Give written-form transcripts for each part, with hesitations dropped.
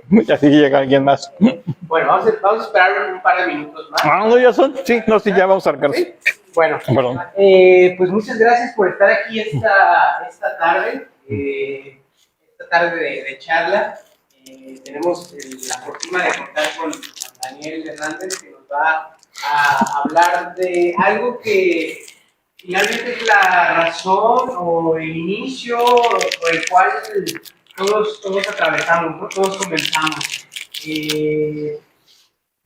Y así llega alguien más. Bueno, vamos a esperar un par de minutos más. Ah, no, ya son. Sí, no, sí, ya vamos a arrancar. ¿Sí? Bueno, Perdón. pues muchas gracias por estar aquí esta tarde, de charla. Tenemos la fortuna de contar con Daniel Hernández, que nos va a hablar de algo que finalmente es la razón o el inicio por el cual todos atravesamos, ¿no? Todos comenzamos.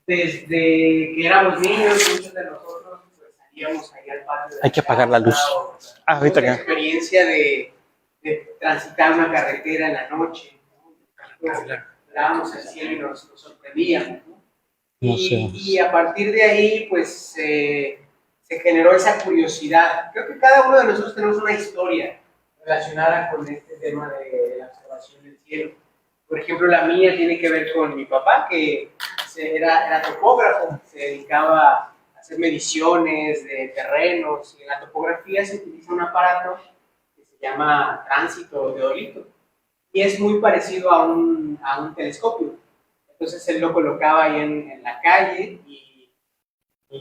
Desde que éramos niños, muchos de nosotros pues, salíamos ahí al patio. Hay que apagar la luz. Ahorita la experiencia de transitar una carretera en la noche. Mirábamos al cielo y nos sorprendíamos. ¿no? Y a partir de ahí, pues, se generó esa curiosidad. Creo que cada uno de nosotros tenemos una historia relacionada con este tema de la observación del cielo. Por ejemplo, la mía tiene que ver con mi papá, que era topógrafo, se dedicaba a hacer mediciones de terrenos, y en la topografía se utiliza un aparato que se llama tránsito teodolito, y es muy parecido a un telescopio. Entonces él lo colocaba ahí en la calle, y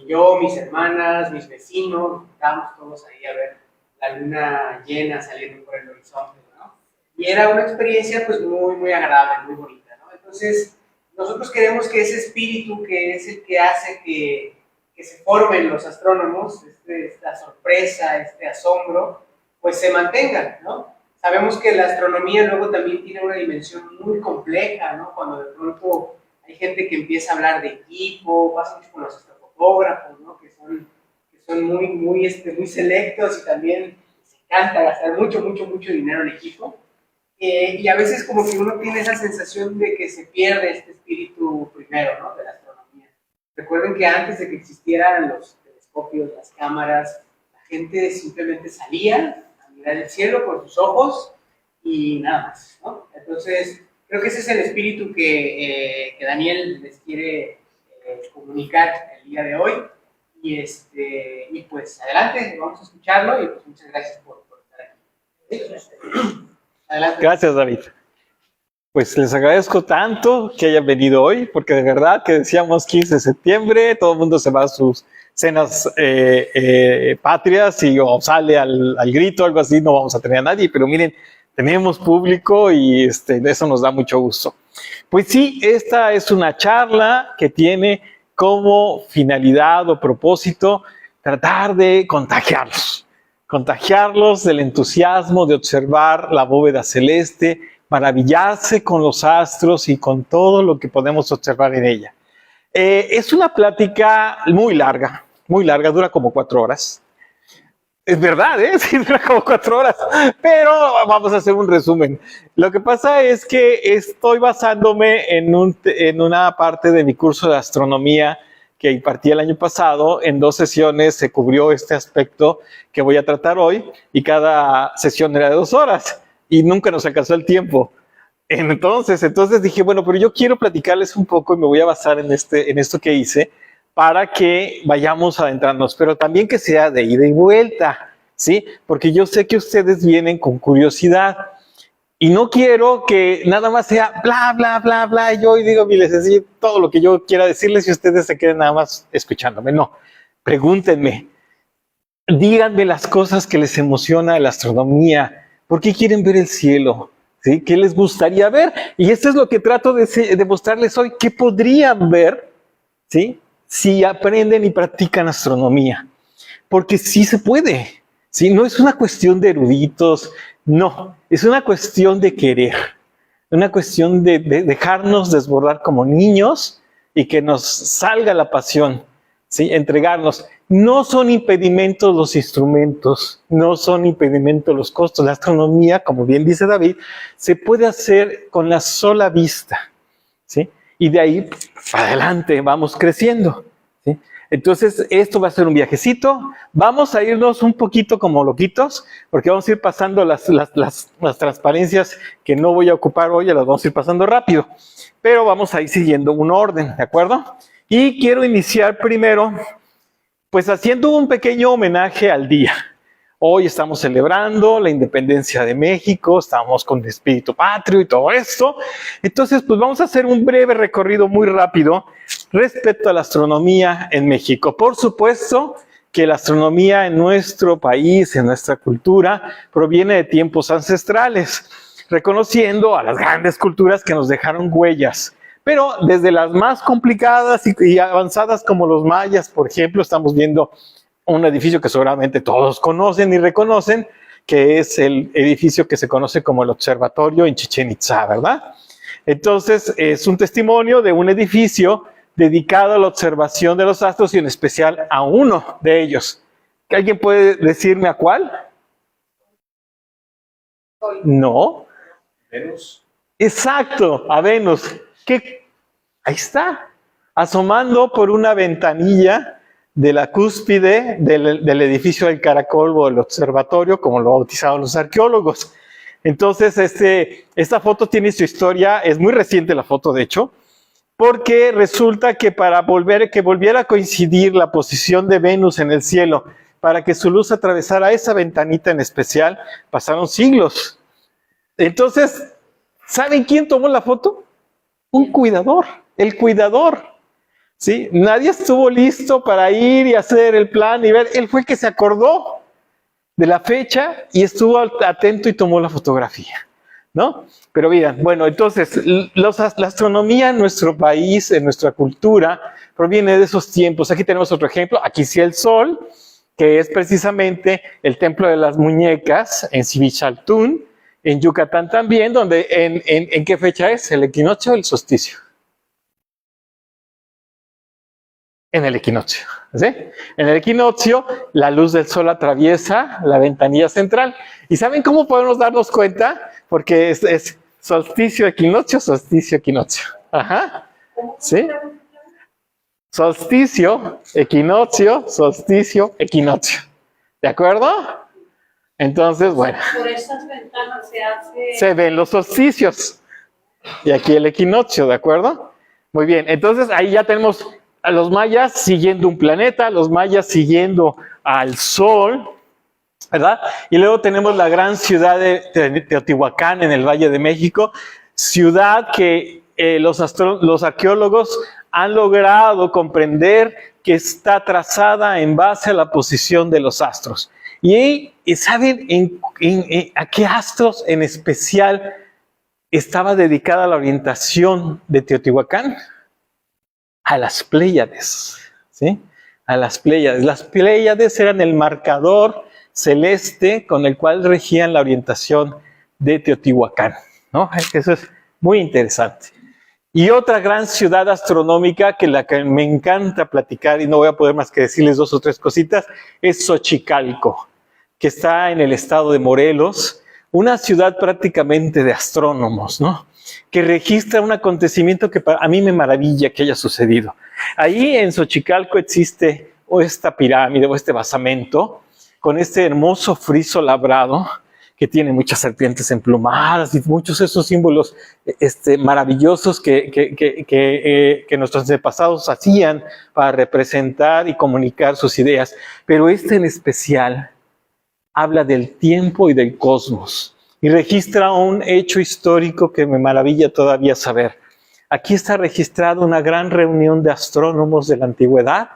yo, mis hermanas, mis vecinos, estábamos todos ahí a ver la luna llena saliendo por el horizonte, ¿no? Y era una experiencia pues muy, muy agradable, muy bonita, ¿no? Entonces, nosotros queremos que ese espíritu que es el que hace que se formen los astrónomos, esta sorpresa, este asombro, pues se mantenga, ¿no? Sabemos que la astronomía luego también tiene una dimensión muy compleja, ¿no? Cuando de pronto hay gente que empieza a hablar de equipo, pasa mucho con los astrofógrafos, ¿no? Que son muy selectos y también se encanta gastar mucho dinero en equipo. Y a veces como que uno tiene esa sensación de que se pierde este espíritu primero, ¿no? De la astronomía. Recuerden que antes de que existieran los telescopios, las cámaras, la gente simplemente salía a mirar el cielo con sus ojos y nada más, ¿no? Entonces, creo que ese es el espíritu que Daniel les quiere comunicar el día de hoy. Y pues adelante, vamos a escucharlo y pues muchas gracias por estar aquí. Adelante. Gracias, David. Pues les agradezco tanto que hayan venido hoy, porque de verdad que decíamos 15 de septiembre, todo el mundo se va a sus cenas patrias y o sale al grito, algo así, no vamos a tener a nadie, pero miren, tenemos público y eso nos da mucho gusto. Pues sí, esta es una charla que tiene como finalidad o propósito tratar de contagiarlos del entusiasmo de observar la bóveda celeste, maravillarse con los astros y con todo lo que podemos observar en ella. Es una plática muy larga, dura como 4 horas. Es verdad, sí, dura como 4 horas, pero vamos a hacer un resumen. Lo que pasa es que estoy basándome en una parte de mi curso de astronomía que impartí el año pasado. En 2 sesiones se cubrió este aspecto que voy a tratar hoy y cada sesión era de 2 horas y nunca nos alcanzó el tiempo. Entonces dije, bueno, pero yo quiero platicarles un poco y me voy a basar en esto que hice para que vayamos adentrarnos, pero también que sea de ida y vuelta, ¿sí? Porque yo sé que ustedes vienen con curiosidad y no quiero que nada más sea bla, bla, bla, bla, y yo digo y les decir todo lo que yo quiera decirles y ustedes se queden nada más escuchándome. No, pregúntenme, díganme las cosas que les emociona de la astronomía, ¿por qué quieren ver el cielo? ¿Sí? ¿Qué les gustaría ver? Y esto es lo que trato de mostrarles hoy, ¿qué podrían ver? ¿Sí? Si aprenden y practican astronomía, porque sí se puede, ¿sí? No es una cuestión de eruditos, no, es una cuestión de querer, una cuestión de dejarnos desbordar como niños y que nos salga la pasión, ¿sí? Entregarnos. No son impedimentos los instrumentos, no son impedimentos los costos. La astronomía, como bien dice David, se puede hacer con la sola vista, ¿sí? Y de ahí para adelante vamos creciendo, ¿sí? Entonces, esto va a ser un viajecito. Vamos a irnos un poquito como loquitos, porque vamos a ir pasando las transparencias que no voy a ocupar hoy, las vamos a ir pasando rápido. Pero vamos a ir siguiendo un orden, ¿de acuerdo? Y quiero iniciar primero, pues haciendo un pequeño homenaje al día. Hoy estamos celebrando la independencia de México, estamos con el espíritu patrio y todo esto. Entonces, pues vamos a hacer un breve recorrido muy rápido respecto a la astronomía en México. Por supuesto que la astronomía en nuestro país, en nuestra cultura, proviene de tiempos ancestrales, reconociendo a las grandes culturas que nos dejaron huellas. Pero desde las más complicadas y avanzadas como los mayas, por ejemplo, estamos viendo un edificio que seguramente todos conocen y reconocen, que es el edificio que se conoce como el Observatorio en Chichén Itzá, ¿verdad? Entonces, es un testimonio de un edificio dedicado a la observación de los astros y en especial a uno de ellos. ¿Alguien puede decirme a cuál? No. Venus. Exacto, a Venus. Ahí está, asomando por una ventanilla de la cúspide del edificio del Caracol o el observatorio, como lo bautizaron los arqueólogos. Entonces, esta foto tiene su historia, es muy reciente la foto, de hecho, porque resulta que para que volviera a coincidir la posición de Venus en el cielo, para que su luz atravesara esa ventanita en especial, pasaron siglos. Entonces, ¿saben quién tomó la foto? Un cuidador, el cuidador. ¿Sí? Nadie estuvo listo para ir y hacer el plan y ver. Él fue el que se acordó de la fecha y estuvo atento y tomó la fotografía, ¿no? Pero miren, bueno, entonces, la astronomía en nuestro país, en nuestra cultura, proviene de esos tiempos. Aquí tenemos otro ejemplo. Aquí sí el sol, que es precisamente el templo de las muñecas en Sivichaltún, en Yucatán también, donde ¿en qué fecha es? ¿El equinoccio o el solsticio? En el equinoccio, ¿sí? En el equinoccio, la luz del sol atraviesa la ventanilla central. ¿Y saben cómo podemos darnos cuenta? Porque es solsticio, equinoccio, solsticio, equinoccio. Ajá, ¿sí? Solsticio, equinoccio, solsticio, equinoccio. ¿De acuerdo? Entonces, bueno. Por esas ventanas se ven los solsticios. Y aquí el equinoccio, ¿de acuerdo? Muy bien, entonces ahí ya tenemos a los mayas siguiendo un planeta, los mayas siguiendo al sol, ¿verdad? Y luego tenemos la gran ciudad de Teotihuacán en el Valle de México, ciudad que los arqueólogos han logrado comprender que está trazada en base a la posición de los astros. Y ¿saben a qué astros en especial estaba dedicada la orientación de Teotihuacán? A las Pléyades, ¿sí? A las Pléyades. Las Pléyades eran el marcador celeste con el cual regían la orientación de Teotihuacán, ¿no? Eso es muy interesante. Y otra gran ciudad astronómica que me encanta platicar y no voy a poder más que decirles 2 o 3 cositas, es Xochicalco, que está en el estado de Morelos, una ciudad prácticamente de astrónomos, ¿no? Que registra un acontecimiento que a mí me maravilla que haya sucedido. Ahí en Xochicalco existe esta pirámide o este basamento con este hermoso friso labrado que tiene muchas serpientes emplumadas y muchos de esos símbolos maravillosos que nuestros antepasados hacían para representar y comunicar sus ideas. Pero en especial habla del tiempo y del cosmos. Y registra un hecho histórico que me maravilla todavía saber. Aquí está registrada una gran reunión de astrónomos de la antigüedad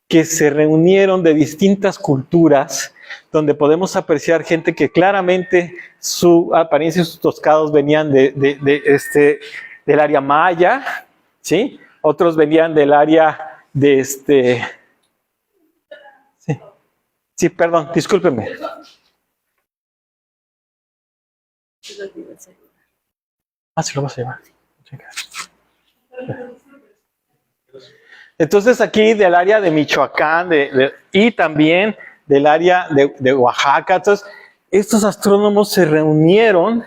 que se reunieron de distintas culturas, donde podemos apreciar gente que claramente su apariencia y sus toscados venían del área maya, ¿sí? Otros venían del área de Sí, perdón, discúlpeme. Se lo vas a llevar. Entonces aquí del área de Michoacán y también del área de Oaxaca, entonces estos astrónomos se reunieron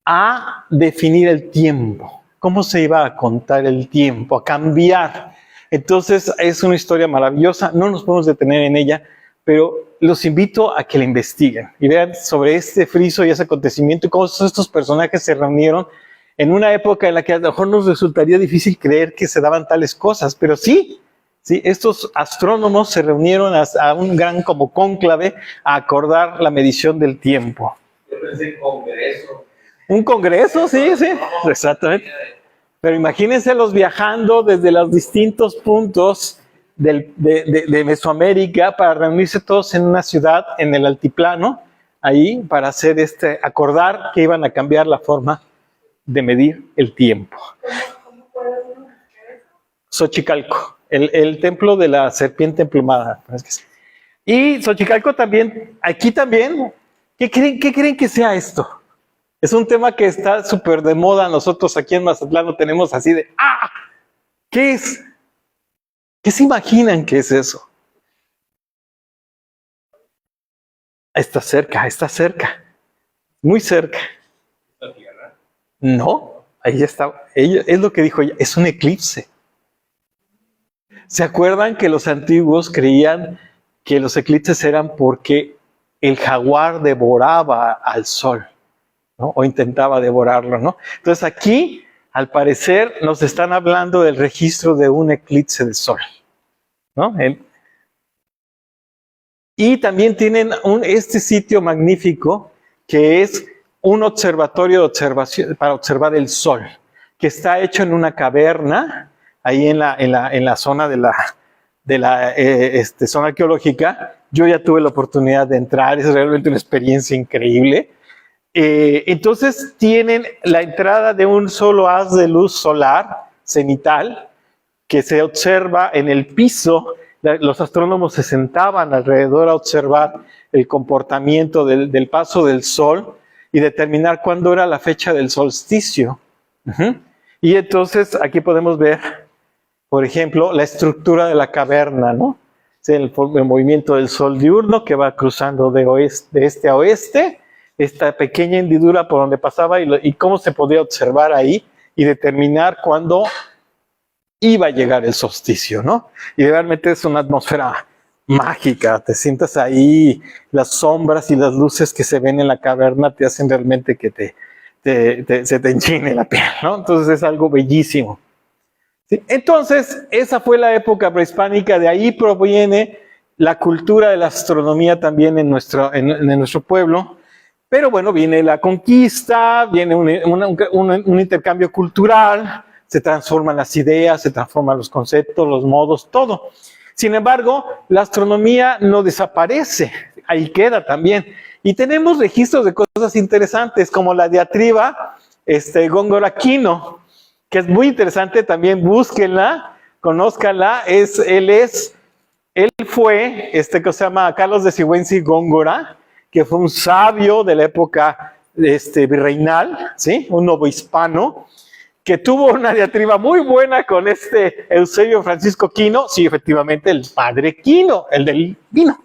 a definir el tiempo, cómo se iba a contar el tiempo, a cambiar. Entonces es una historia maravillosa, no nos podemos detener en ella, pero los invito a que la investiguen y vean sobre este friso y ese acontecimiento y cómo estos personajes se reunieron en una época en la que a lo mejor nos resultaría difícil creer que se daban tales cosas, pero sí, ¿sí? Estos astrónomos se reunieron a un gran como cónclave a acordar la medición del tiempo. Yo pensé en congreso. Un congreso, sí, sí, exactamente. Pero imagínense los viajando desde los distintos puntos de Mesoamérica para reunirse todos en una ciudad, en el altiplano, ahí, para hacer acordar que iban a cambiar la forma de medir el tiempo. ¿Cómo puede uno buscar eso? Xochicalco, el templo de la serpiente emplumada. Y Xochicalco también, aquí también, ¿qué creen que sea esto? Es un tema que está súper de moda. Nosotros aquí en Mazatlán lo tenemos así de, ¿qué es? ¿Qué se imaginan que es eso? Está cerca, muy cerca. ¿La Tierra? No, ahí está, es lo que dijo ella, es un eclipse. ¿Se acuerdan que los antiguos creían que los eclipses eran porque el jaguar devoraba al sol, ¿no? O intentaba devorarlo, ¿no? Entonces aquí, al parecer, nos están hablando del registro de un eclipse de sol, ¿no? Y también tienen este sitio magnífico que es un observatorio de observación para observar el sol, que está hecho en una caverna, ahí en la zona de la zona arqueológica. Yo ya tuve la oportunidad de entrar, es realmente una experiencia increíble. Entonces tienen la entrada de un solo haz de luz solar cenital que se observa en el piso. Los astrónomos se sentaban alrededor a observar el comportamiento del paso del sol y determinar cuándo era la fecha del solsticio. Y entonces aquí podemos ver, por ejemplo, la estructura de la caverna, ¿no? El movimiento del sol diurno que va cruzando de este a oeste, esta pequeña hendidura por donde pasaba y cómo se podía observar ahí y determinar cuándo iba a llegar el solsticio, ¿no? Y realmente es una atmósfera mágica, te sientas ahí, las sombras y las luces que se ven en la caverna te hacen realmente que se te enchine la piel, ¿no? Entonces es algo bellísimo. ¿Sí? Entonces, esa fue la época prehispánica, de ahí proviene la cultura de la astronomía también en nuestro pueblo. Pero bueno, viene la conquista, viene un intercambio cultural, se transforman las ideas, se transforman los conceptos, los modos, todo. Sin embargo, la astronomía no desaparece, ahí queda también. Y tenemos registros de cosas interesantes, como la diatriba Góngora Quino, que es muy interesante, también búsquenla, conózcanla. Él fue, que se llama Carlos de Sigüenza y Góngora, que fue un sabio de la época virreinal, ¿sí? Un novohispano, que tuvo una diatriba muy buena con Eusebio Francisco Quino, sí, efectivamente, el padre Quino, el del vino,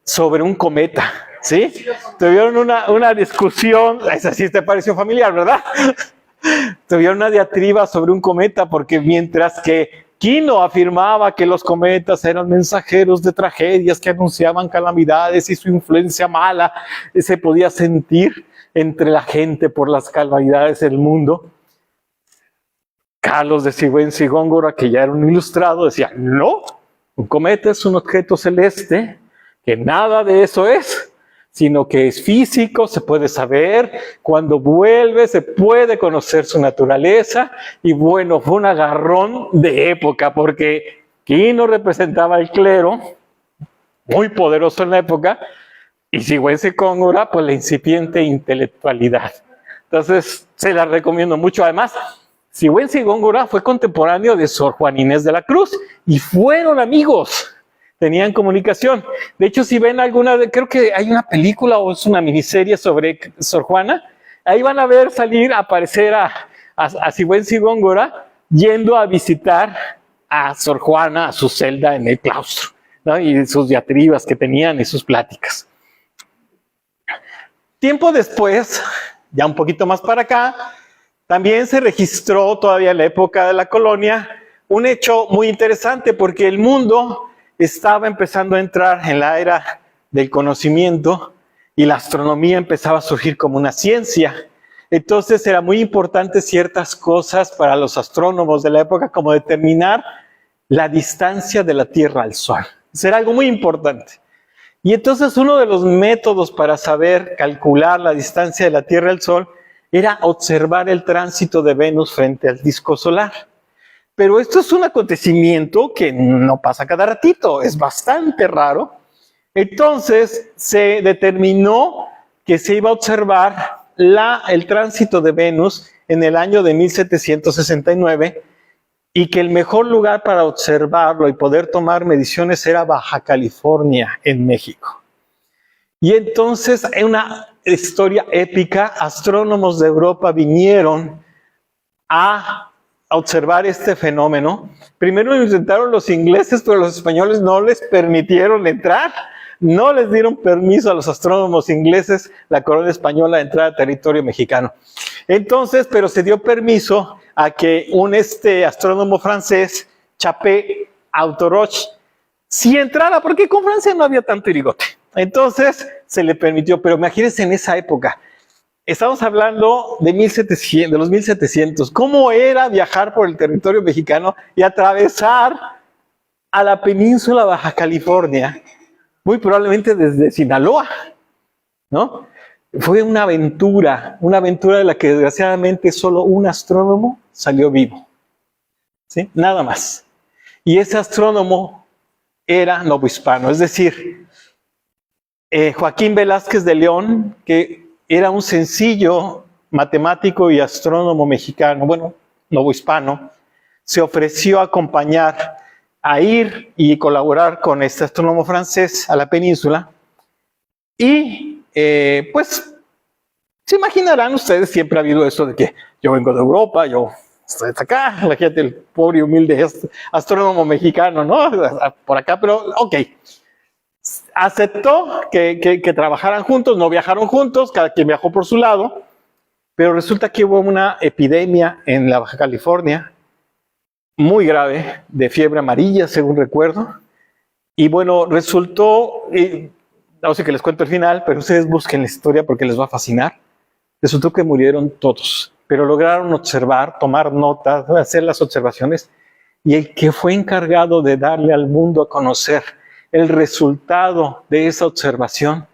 sobre un cometa, ¿sí? Tuvieron una discusión, esa sí te pareció familiar, ¿verdad? Tuvieron una diatriba sobre un cometa, porque mientras que Quino afirmaba que los cometas eran mensajeros de tragedias que anunciaban calamidades y su influencia mala se podía sentir entre la gente por las calamidades del mundo, Carlos de Sigüenza y Góngora, que ya era un ilustrado, decía, no, un cometa es un objeto celeste, que nada de eso es, sino que es físico, se puede saber, cuando vuelve se puede conocer su naturaleza. Y bueno, fue un agarrón de época, porque Quino representaba el clero, muy poderoso en la época, y Sigüenza y Góngora, pues la incipiente intelectualidad. Entonces, se la recomiendo mucho. Además, Sigüenza y Góngora fue contemporáneo de Sor Juana Inés de la Cruz, y fueron amigos. Tenían comunicación. De hecho, si ven creo que hay una película o es una miniserie sobre Sor Juana, ahí van a ver aparecer a Sigüenza y Góngora yendo a visitar a Sor Juana a su celda en el claustro, ¿no? Y sus diatribas que tenían y sus pláticas. Tiempo después, ya un poquito más para acá, también se registró todavía en la época de la colonia un hecho muy interesante, porque el mundo estaba empezando a entrar en la era del conocimiento y la astronomía empezaba a surgir como una ciencia. Entonces era muy importante ciertas cosas para los astrónomos de la época, como determinar la distancia de la Tierra al Sol. Eso era algo muy importante. Y entonces uno de los métodos para saber calcular la distancia de la Tierra al Sol era observar el tránsito de Venus frente al disco solar. Pero esto es un acontecimiento que no pasa cada ratito, es bastante raro. Entonces se determinó que se iba a observar el tránsito de Venus en el año de 1769 y que el mejor lugar para observarlo y poder tomar mediciones era Baja California, en México. Y entonces, en una historia épica, astrónomos de Europa vinieron a observar este fenómeno. Primero lo intentaron los ingleses, pero los españoles no les permitieron entrar. No les dieron permiso a los astrónomos ingleses, la corona española, de entrar a territorio mexicano. Entonces, pero se dio permiso a que un astrónomo francés, Chapet Autoroche, sí entrara, porque con Francia no había tanto irigote. Entonces se le permitió, pero imagínense en esa época. Estamos hablando de los 1700. ¿Cómo era viajar por el territorio mexicano y atravesar a la península Baja California? Muy probablemente desde Sinaloa, ¿no? Fue una aventura de la que desgraciadamente solo un astrónomo salió vivo, ¿sí? Nada más. Y ese astrónomo era novohispano, es decir, Joaquín Velázquez de León, que era un sencillo matemático y astrónomo mexicano, bueno, novohispano, se ofreció a acompañar, a ir y colaborar con este astrónomo francés a la península. Y pues se imaginarán ustedes, siempre ha habido esto de que yo vengo de Europa, yo estoy acá, imagínate el pobre y humilde astrónomo mexicano, ¿no? Por acá, pero ok. Aceptó que trabajaran juntos, no viajaron juntos, cada quien viajó por su lado, pero resulta que hubo una epidemia en la Baja California, muy grave, de fiebre amarilla, según recuerdo. Y bueno, resultó, no sé que les cuento el final, pero ustedes busquen la historia porque les va a fascinar. Resultó que murieron todos, pero lograron observar, tomar notas, hacer las observaciones, y el que fue encargado de darle al mundo a conocer el resultado de esa observación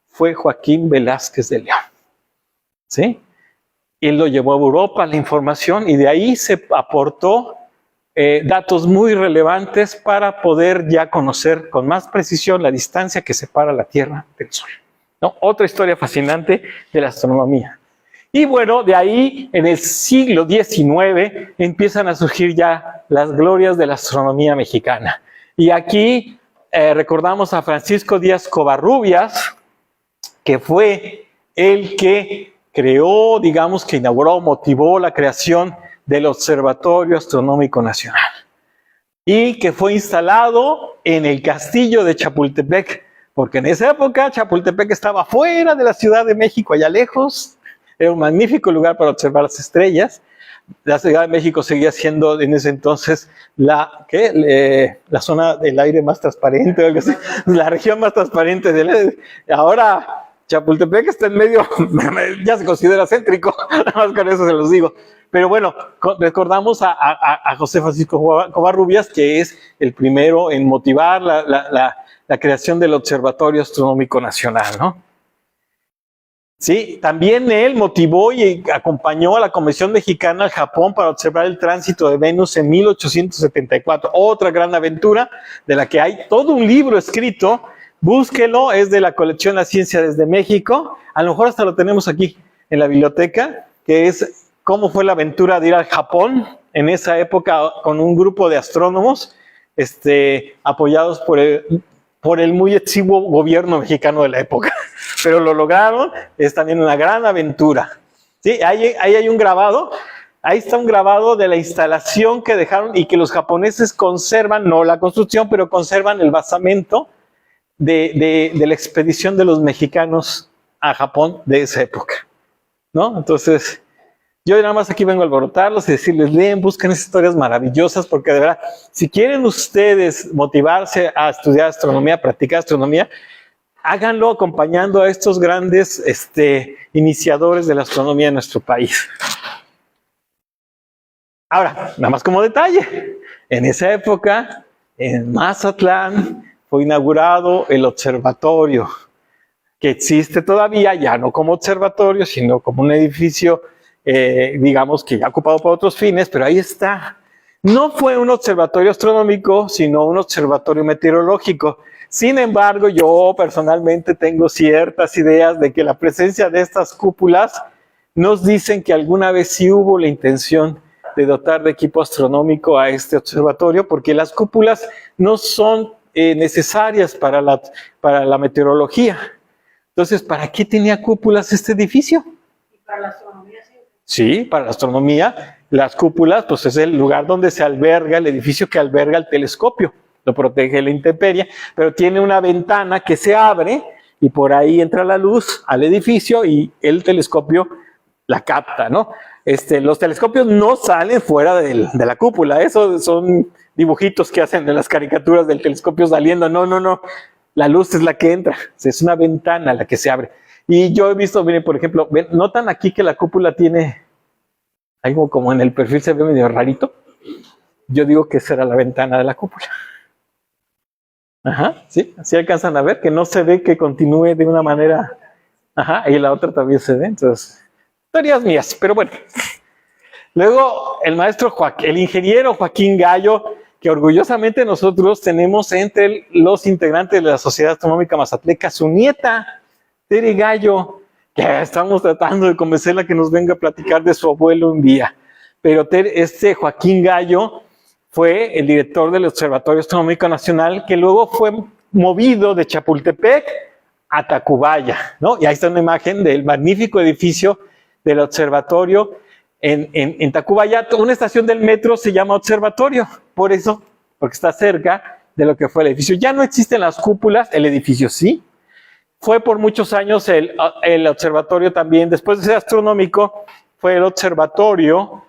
fue Joaquín Velázquez de León. ¿Sí? Él lo llevó a Europa, la información, y de ahí se aportó datos muy relevantes para poder ya conocer con más precisión la distancia que separa la Tierra del Sol, ¿no? Otra historia fascinante de la astronomía. Y bueno, de ahí en el siglo XIX empiezan a surgir ya las glorias de la astronomía mexicana. Y aquí recordamos a Francisco Díaz Covarrubias, que fue el que creó, digamos, que inauguró, motivó la creación del Observatorio Astronómico Nacional, y que fue instalado en el castillo de Chapultepec, porque en esa época Chapultepec estaba fuera de la Ciudad de México, allá lejos. Era un magnífico lugar para observar las estrellas. La Ciudad de México seguía siendo en ese entonces la zona del aire más transparente, algo así, la región más transparente del. Ahora Chapultepec está en medio, ya se considera céntrico, nada más con eso se los digo. Pero bueno, recordamos a José Francisco Covarrubias, que es el primero en motivar la creación del Observatorio Astronómico Nacional, ¿no? Sí, también él motivó y acompañó a la Comisión Mexicana al Japón para observar el tránsito de Venus en 1874. Otra gran aventura de la que hay todo un libro escrito. Búsquelo, es de la colección La Ciencia desde México. A lo mejor hasta lo tenemos aquí en la biblioteca, que es cómo fue la aventura de ir al Japón en esa época con un grupo de astrónomos apoyados por el muy exiguo gobierno mexicano de la época. Pero lo lograron, es también una gran aventura. ¿Sí? Ahí hay un grabado, ahí está un grabado de la instalación que dejaron y que los japoneses conservan, no la construcción, pero conservan el basamento de la expedición de los mexicanos a Japón de esa época, ¿no? Entonces, yo nada más aquí vengo a alborotarlos y decirles, leen, busquen esas historias maravillosas, porque de verdad, si quieren ustedes motivarse a estudiar astronomía, a practicar astronomía, háganlo acompañando a estos grandes iniciadores de la astronomía en nuestro país. Ahora, nada más como detalle, en esa época, en Mazatlán, fue inaugurado el observatorio, que existe todavía, ya no como observatorio, sino como un edificio, digamos que ya ocupado para otros fines, pero ahí está. No fue un observatorio astronómico, sino un observatorio meteorológico. Sin embargo, yo personalmente tengo ciertas ideas de que la presencia de estas cúpulas nos dicen que alguna vez sí hubo la intención de dotar de equipo astronómico a este observatorio, porque las cúpulas no son necesarias para la meteorología. Entonces, ¿para qué tenía cúpulas este edificio? ¿Y para la astronomía sí? Sí, para la astronomía, las cúpulas, pues es el lugar donde se alberga, el edificio que alberga el telescopio, lo protege de la intemperie, pero tiene una ventana que se abre y por ahí entra la luz al edificio y el telescopio la capta, ¿no? Los telescopios no salen fuera de la cúpula, esos son dibujitos que hacen de las caricaturas del telescopio saliendo, no, la luz es la que entra, es una ventana la que se abre. Y yo he visto, miren, por ejemplo, notan aquí que la cúpula tiene algo como en el perfil se ve medio rarito. Yo digo que esa era la ventana de la cúpula. Ajá, sí, así alcanzan a ver que no se ve que continúe de una manera. Ajá, y la otra también se ve, entonces, teorías mías, pero bueno. Luego, el ingeniero Joaquín Gallo, que orgullosamente nosotros tenemos entre los integrantes de la Sociedad Astronómica Mazatleca, su nieta, Tere Gallo, que estamos tratando de convencerla que nos venga a platicar de su abuelo un día. Pero Joaquín Gallo fue el director del Observatorio Astronómico Nacional, que luego fue movido de Chapultepec a Tacubaya, ¿no? Y ahí está una imagen del magnífico edificio del observatorio en Tacubaya. Una estación del metro se llama Observatorio, por eso, porque está cerca de lo que fue el edificio. Ya no existen las cúpulas, el edificio sí. Fue por muchos años el observatorio también, después de ser astronómico, fue el observatorio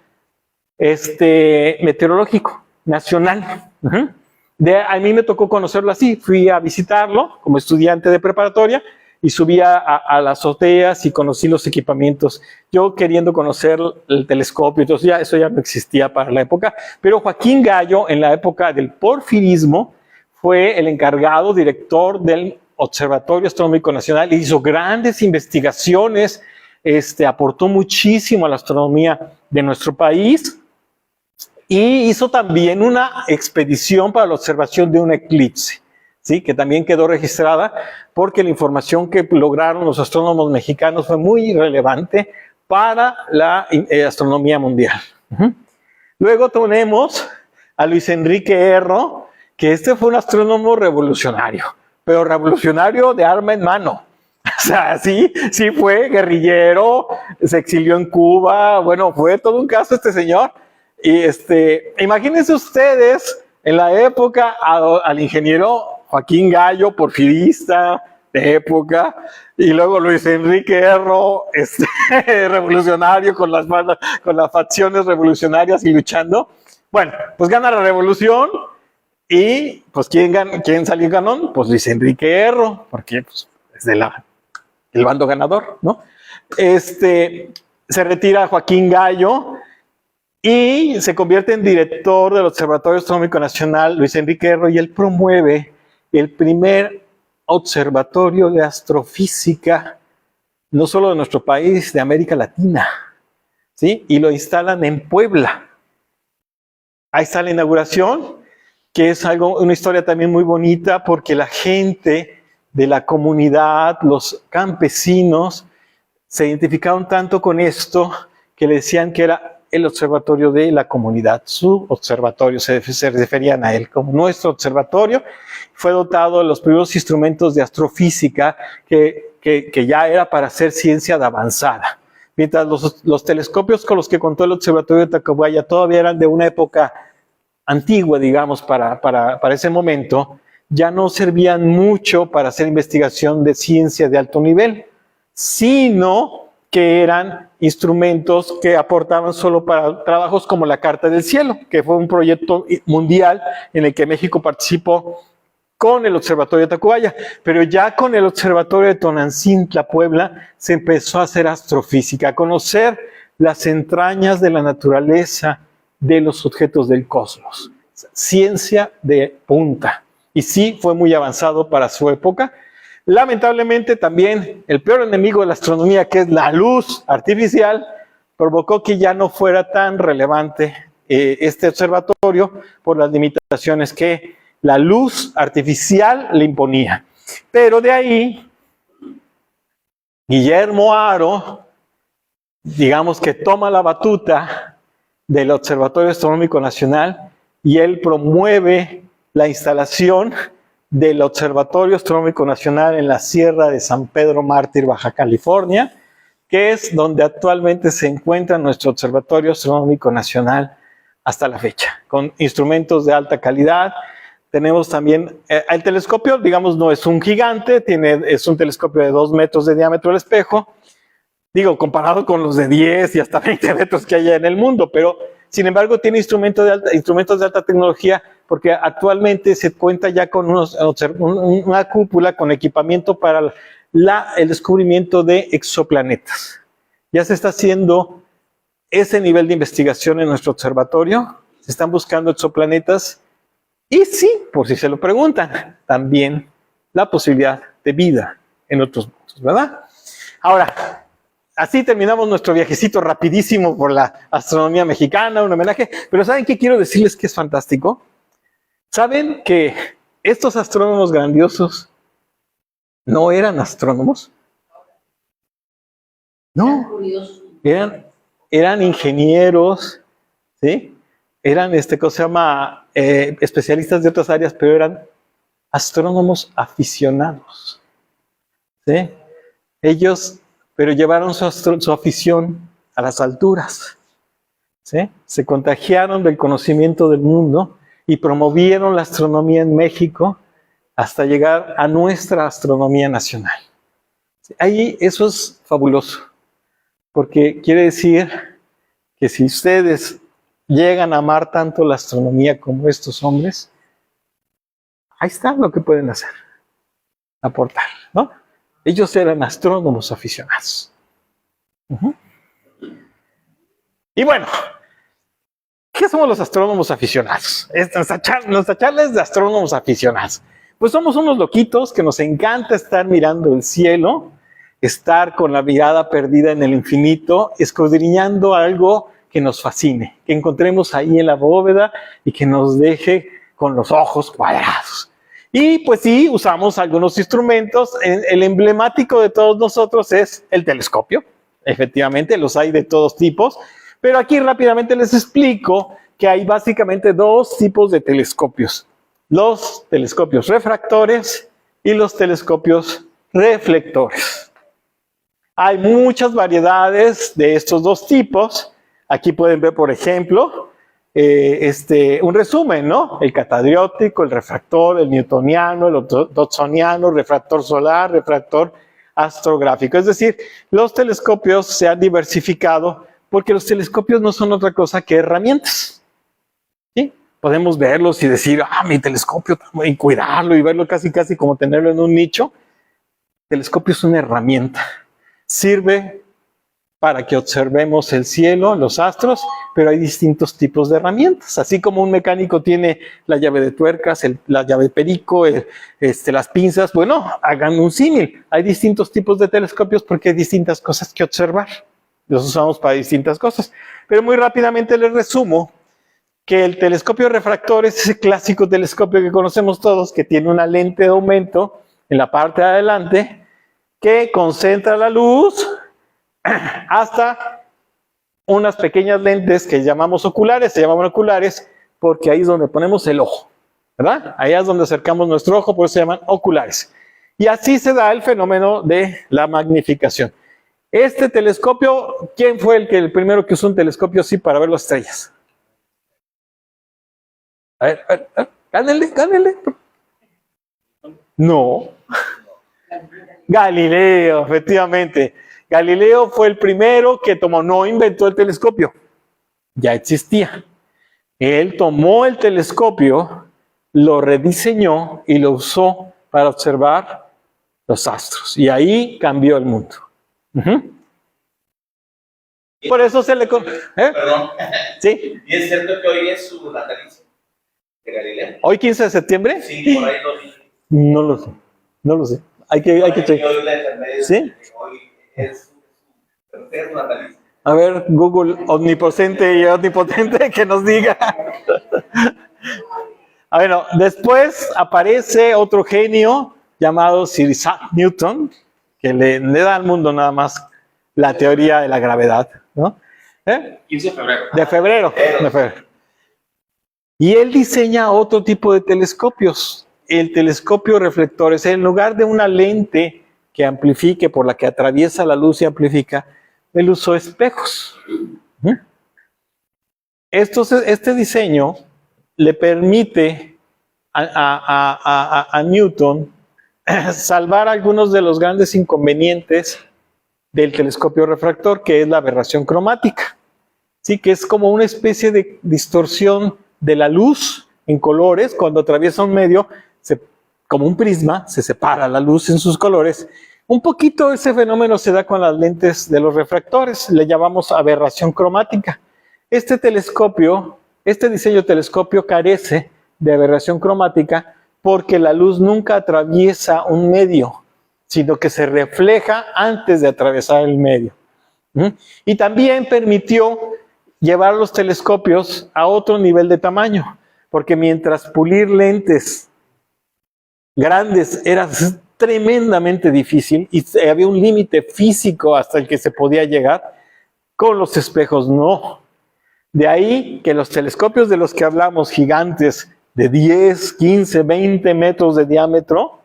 meteorológico nacional. A mí me tocó conocerlo así, fui a visitarlo como estudiante de preparatoria y subí a las azoteas y conocí los equipamientos. Yo queriendo conocer el telescopio, entonces eso ya no existía para la época, pero Joaquín Gallo en la época del porfirismo fue el encargado, director del Observatorio Astronómico Nacional, hizo grandes investigaciones, aportó muchísimo a la astronomía de nuestro país y hizo también una expedición para la observación de un eclipse, ¿sí? Que también quedó registrada porque la información que lograron los astrónomos mexicanos fue muy relevante para la astronomía mundial. Luego tenemos a Luis Enrique Erro, que fue un astrónomo revolucionario, pero revolucionario de arma en mano. O sea, sí fue guerrillero, se exilió en Cuba, bueno, fue todo un caso este señor. Y imagínense ustedes en la época al ingeniero Joaquín Gallo, porfirista de época, y luego Luis Enrique Erro, revolucionario con las facciones revolucionarias y luchando. Bueno, pues gana la revolución. Y, pues, ¿quién salió ganón? Pues Luis Enrique Erro, porque pues, es del bando ganador, ¿no? Se retira Joaquín Gallo y se convierte en director del Observatorio Astronómico Nacional, Luis Enrique Erro, y él promueve el primer observatorio de astrofísica, no solo de nuestro país, de América Latina, ¿sí? Y lo instalan en Puebla. Ahí está la inauguración, que es una historia también muy bonita porque la gente de la comunidad, los campesinos, se identificaron tanto con esto que le decían que era el observatorio de la comunidad, su observatorio, se referían a él como nuestro observatorio. Fue dotado de los primeros instrumentos de astrofísica que ya era para hacer ciencia de avanzada. Mientras los telescopios con los que contó el observatorio de Tacubaya todavía eran de una época antigua, digamos, para ese momento, ya no servían mucho para hacer investigación de ciencia de alto nivel, sino que eran instrumentos que aportaban solo para trabajos como la Carta del Cielo, que fue un proyecto mundial en el que México participó con el Observatorio de Tacubaya, pero ya con el Observatorio de Tonantzintla, Puebla, se empezó a hacer astrofísica, a conocer las entrañas de la naturaleza de los objetos del cosmos. Ciencia de punta. Y sí, fue muy avanzado para su época. Lamentablemente también el peor enemigo de la astronomía, que es la luz artificial, provocó que ya no fuera tan relevante este observatorio por las limitaciones que la luz artificial le imponía. Pero de ahí, Guillermo Haro, digamos que toma la batuta del Observatorio Astronómico Nacional y él promueve la instalación del Observatorio Astronómico Nacional en la Sierra de San Pedro Mártir, Baja California, que es donde actualmente se encuentra nuestro Observatorio Astronómico Nacional hasta la fecha, con instrumentos de alta calidad. Tenemos también, el telescopio, digamos, no es un gigante, es un telescopio de 2 metros de diámetro el espejo, digo, comparado con los de 10 y hasta 20 metros que hay en el mundo, pero sin embargo tiene instrumentos de alta tecnología, porque actualmente se cuenta ya con una cúpula con equipamiento para el descubrimiento de exoplanetas. Ya se está haciendo ese nivel de investigación en nuestro observatorio, se están buscando exoplanetas y sí, por si se lo preguntan, también la posibilidad de vida en otros mundos, ¿verdad? Ahora, así terminamos nuestro viajecito rapidísimo por la astronomía mexicana, un homenaje, pero ¿saben qué quiero decirles que es fantástico? ¿Saben que estos astrónomos grandiosos no eran astrónomos? No, eran ingenieros, ¿sí? Eran, ¿cómo se llama? Especialistas de otras áreas, pero eran astrónomos aficionados, ¿sí? Ellos, pero llevaron su afición a las alturas, ¿sí? Se contagiaron del conocimiento del mundo y promovieron la astronomía en México hasta llegar a nuestra astronomía nacional. Ahí eso es fabuloso, porque quiere decir que si ustedes llegan a amar tanto la astronomía como estos hombres, ahí está lo que pueden hacer, aportar, ¿no? Ellos eran astrónomos aficionados. Y bueno, ¿qué somos los astrónomos aficionados? Nuestra charla es de astrónomos aficionados. Pues somos unos loquitos que nos encanta estar mirando el cielo, estar con la mirada perdida en el infinito, escudriñando algo que nos fascine, que encontremos ahí en la bóveda y que nos deje con los ojos cuadrados. Y pues sí, usamos algunos instrumentos. El emblemático de todos nosotros es el telescopio. Efectivamente, los hay de todos tipos. Pero aquí rápidamente les explico que hay básicamente 2 tipos de telescopios. Los telescopios refractores y los telescopios reflectores. Hay muchas variedades de estos 2 tipos. Aquí pueden ver, por ejemplo, un resumen, ¿no? El catadióptrico, el refractor, el newtoniano, el dodsoniano, refractor solar, refractor astrográfico. Es decir, los telescopios se han diversificado porque los telescopios no son otra cosa que herramientas. ¿Sí? Podemos verlos y decir, mi telescopio, y cuidarlo y verlo casi como tenerlo en un nicho. El telescopio es una herramienta. Sirve para que observemos el cielo, los astros, pero hay distintos tipos de herramientas. Así como un mecánico tiene la llave de tuercas, la llave de perico, las pinzas, bueno, hagan un símil. Hay distintos tipos de telescopios porque hay distintas cosas que observar. Los usamos para distintas cosas. Pero muy rápidamente les resumo que el telescopio refractor es ese clásico telescopio que conocemos todos, que tiene una lente de aumento en la parte de adelante, que concentra la luz hasta unas pequeñas lentes que llamamos oculares, se llaman oculares porque ahí es donde ponemos el ojo, ¿verdad? Ahí es donde acercamos nuestro ojo, por eso se llaman oculares. Y así se da el fenómeno de la magnificación. Este telescopio, ¿quién fue el primero que usó un telescopio así para ver las estrellas? A ver, gánenle. No. Galileo, efectivamente. Galileo fue el primero que no inventó el telescopio, ya existía. Él tomó el telescopio lo rediseñó y lo usó para observar los astros. Y ahí cambió el mundo. Por eso se le... Perdón. ¿Sí? ¿Y es cierto que hoy es su natalicio de Galilea? ¿Hoy 15 de septiembre? Sí, por ahí lo vi. No lo sé. No lo sé. Hay que checar. Hoy la enfermedad, ¿Sí? Hoy es su natalicio. A ver, Google omnipresente y omnipotente que nos diga. Bueno, después aparece otro genio llamado Sir Isaac Newton, que le da al mundo nada más la teoría de la gravedad, ¿no? 15 de febrero. De febrero. Y él diseña otro tipo de telescopios. El telescopio reflector es en lugar de una lente que amplifique, por la que atraviesa la luz y amplifica, él usó espejos. Este diseño le permite a Newton salvar algunos de los grandes inconvenientes del telescopio refractor, que es la aberración cromática. Sí, que es como una especie de distorsión de la luz en colores. Cuando atraviesa un medio, como un prisma, se separa la luz en sus colores. Un poquito ese fenómeno se da con las lentes de los refractores, le llamamos aberración cromática. Este diseño de telescopio carece de aberración cromática porque la luz nunca atraviesa un medio, sino que se refleja antes de atravesar el medio. Y también permitió llevar los telescopios a otro nivel de tamaño, porque mientras pulir lentes grandes era tremendamente difícil y había un límite físico hasta el que se podía llegar, con los espejos no. De ahí que los telescopios de los que hablamos, gigantes de 10, 15, 20 metros de diámetro,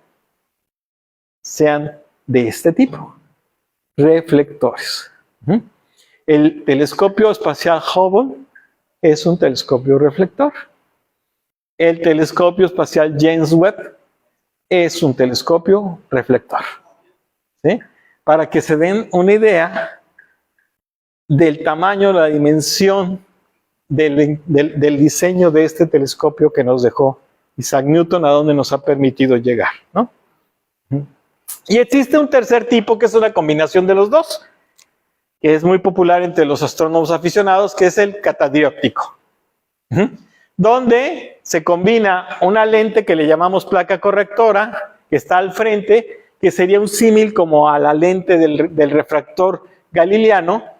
sean de este tipo, reflectores. El telescopio espacial Hubble es un telescopio reflector. El telescopio espacial James Webb es un telescopio reflector. ¿Sí? Para que se den una idea del tamaño, la dimensión del diseño de este telescopio que nos dejó Isaac Newton, a donde nos ha permitido llegar, ¿no? Y existe un tercer tipo que es una combinación de los dos, que es muy popular entre los astrónomos aficionados, que es el catadióptico, donde se combina una lente que le llamamos placa correctora, que está al frente, que sería un símil como a la lente del refractor galileano,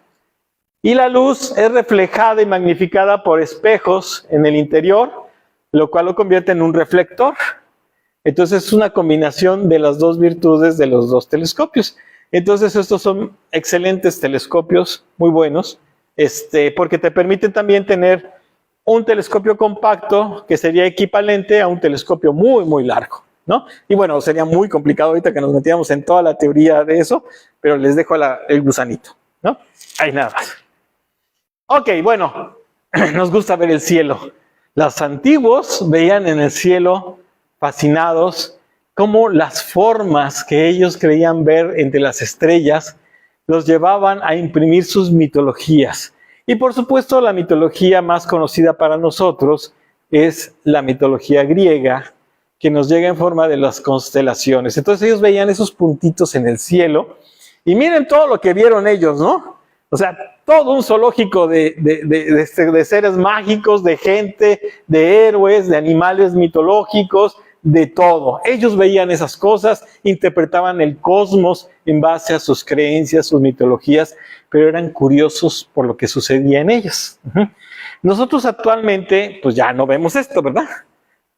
y la luz es reflejada y magnificada por espejos en el interior, lo cual lo convierte en un reflector. Entonces es una combinación de las dos virtudes de los dos telescopios. Entonces estos son excelentes telescopios, muy buenos, porque te permiten también tener un telescopio compacto que sería equivalente a un telescopio muy, muy largo, ¿no? Y bueno, sería muy complicado ahorita que nos metiéramos en toda la teoría de eso, pero les dejo el gusanito, ¿no? Ahí nada más. Ok, bueno, nos gusta ver el cielo. Los antiguos veían en el cielo, fascinados, cómo las formas que ellos creían ver entre las estrellas los llevaban a imprimir sus mitologías. Y por supuesto, la mitología más conocida para nosotros es la mitología griega, que nos llega en forma de las constelaciones. Entonces ellos veían esos puntitos en el cielo, y miren todo lo que vieron ellos, ¿no? O sea, todo un zoológico de seres mágicos, de gente, de héroes, de animales mitológicos, de todo. Ellos veían esas cosas, interpretaban el cosmos en base a sus creencias, sus mitologías, pero eran curiosos por lo que sucedía en ellos. Nosotros actualmente, pues ya no vemos esto, ¿verdad?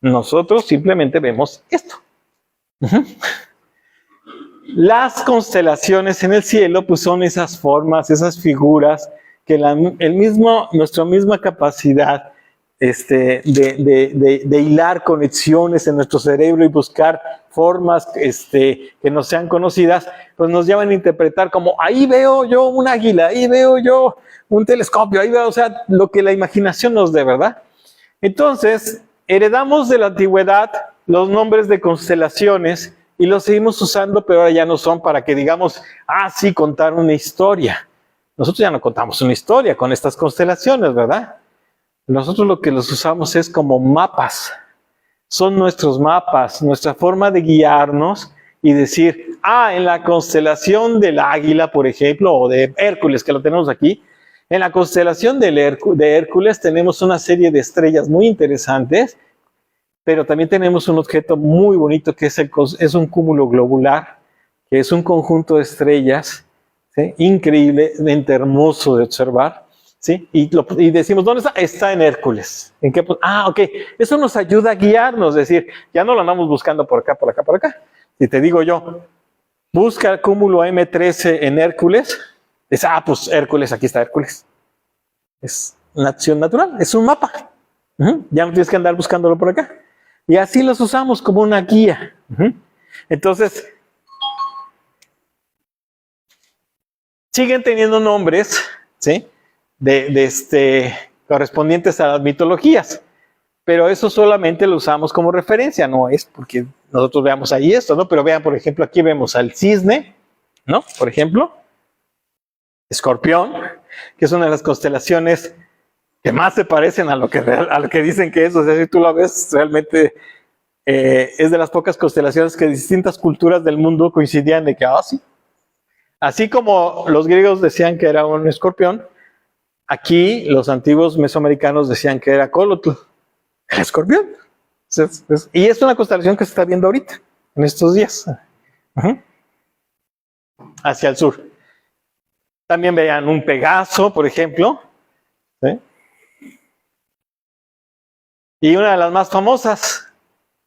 Nosotros simplemente vemos esto. Las constelaciones en el cielo, pues son esas formas, esas figuras que nuestra misma capacidad de hilar conexiones en nuestro cerebro y buscar formas que no sean conocidas, pues nos llevan a interpretar como, ahí veo yo un águila, ahí veo yo un telescopio, ahí veo, o sea, lo que la imaginación nos dé, ¿verdad? Entonces, heredamos de la antigüedad los nombres de constelaciones y los seguimos usando, pero ahora ya no son para que digamos, sí, contar una historia. Nosotros ya no contamos una historia con estas constelaciones, ¿verdad? Nosotros lo que los usamos es como mapas. son nuestros mapas, nuestra forma de guiarnos y decir, en la constelación del Águila, por ejemplo, o de Hércules, que lo tenemos aquí, en la constelación de Hércules tenemos una serie de estrellas muy interesantes, pero también tenemos un objeto muy bonito que es un cúmulo globular, que es un conjunto de estrellas, ¿sí? Increíblemente hermoso de observar, ¿sí? Y decimos, ¿dónde está? Está en Hércules. ¿En qué? Ok. Eso nos ayuda a guiarnos, es decir, ya no lo andamos buscando por acá, por acá, por acá. Si te digo yo, busca el cúmulo M13 en Hércules, es, pues Hércules, aquí está Hércules. Es una acción natural, es un mapa. Ya no tienes que andar buscándolo por acá. Y así los usamos como una guía. Entonces, siguen teniendo nombres, ¿sí? Correspondientes a las mitologías. Pero eso solamente lo usamos como referencia, no es porque nosotros veamos ahí esto, ¿no? Pero vean, por ejemplo, aquí vemos al cisne, ¿no? Por ejemplo, Escorpión, que es una de las constelaciones que más se parecen a lo que dicen que es. O sea, si tú lo ves, realmente es de las pocas constelaciones que distintas culturas del mundo coincidían de que, sí. Así como los griegos decían que era un escorpión, aquí los antiguos mesoamericanos decían que era Cólotl, el escorpión. Y es una constelación que se está viendo ahorita, en estos días, hacia el sur. También vean un Pegaso, por ejemplo, ¿sí? Y una de las más famosas,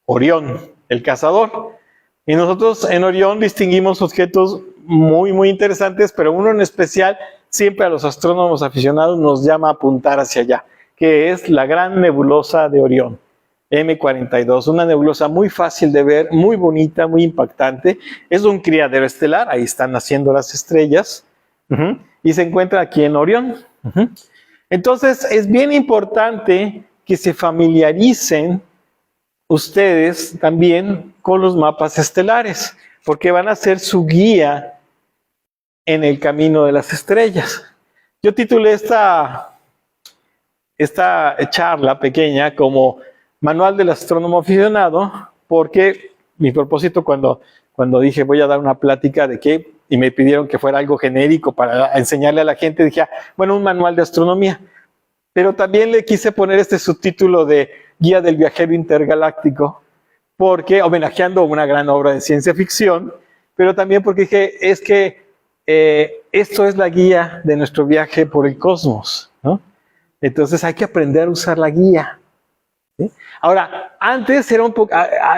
Orión, el cazador. Y nosotros en Orión distinguimos objetos muy, muy interesantes, pero uno en especial, siempre a los astrónomos aficionados nos llama a apuntar hacia allá, que es la gran nebulosa de Orión, M42, una nebulosa muy fácil de ver, muy bonita, muy impactante. Es un criadero estelar, ahí están naciendo las estrellas, y se encuentra aquí en Orión. Entonces, es bien importante que se familiaricen ustedes también con los mapas estelares, porque van a ser su guía en el camino de las estrellas. Yo titulé esta charla pequeña como Manual del Astrónomo Aficionado, porque mi propósito cuando dije voy a dar una plática de qué, y me pidieron que fuera algo genérico para enseñarle a la gente, dije, bueno, un manual de astronomía. Pero también le quise poner este subtítulo de Guía del Viajero Intergaláctico, porque homenajeando una gran obra de ciencia ficción, pero también porque dije, es que esto es la guía de nuestro viaje por el cosmos, ¿no? Entonces hay que aprender a usar la guía, ¿sí? Ahora, antes era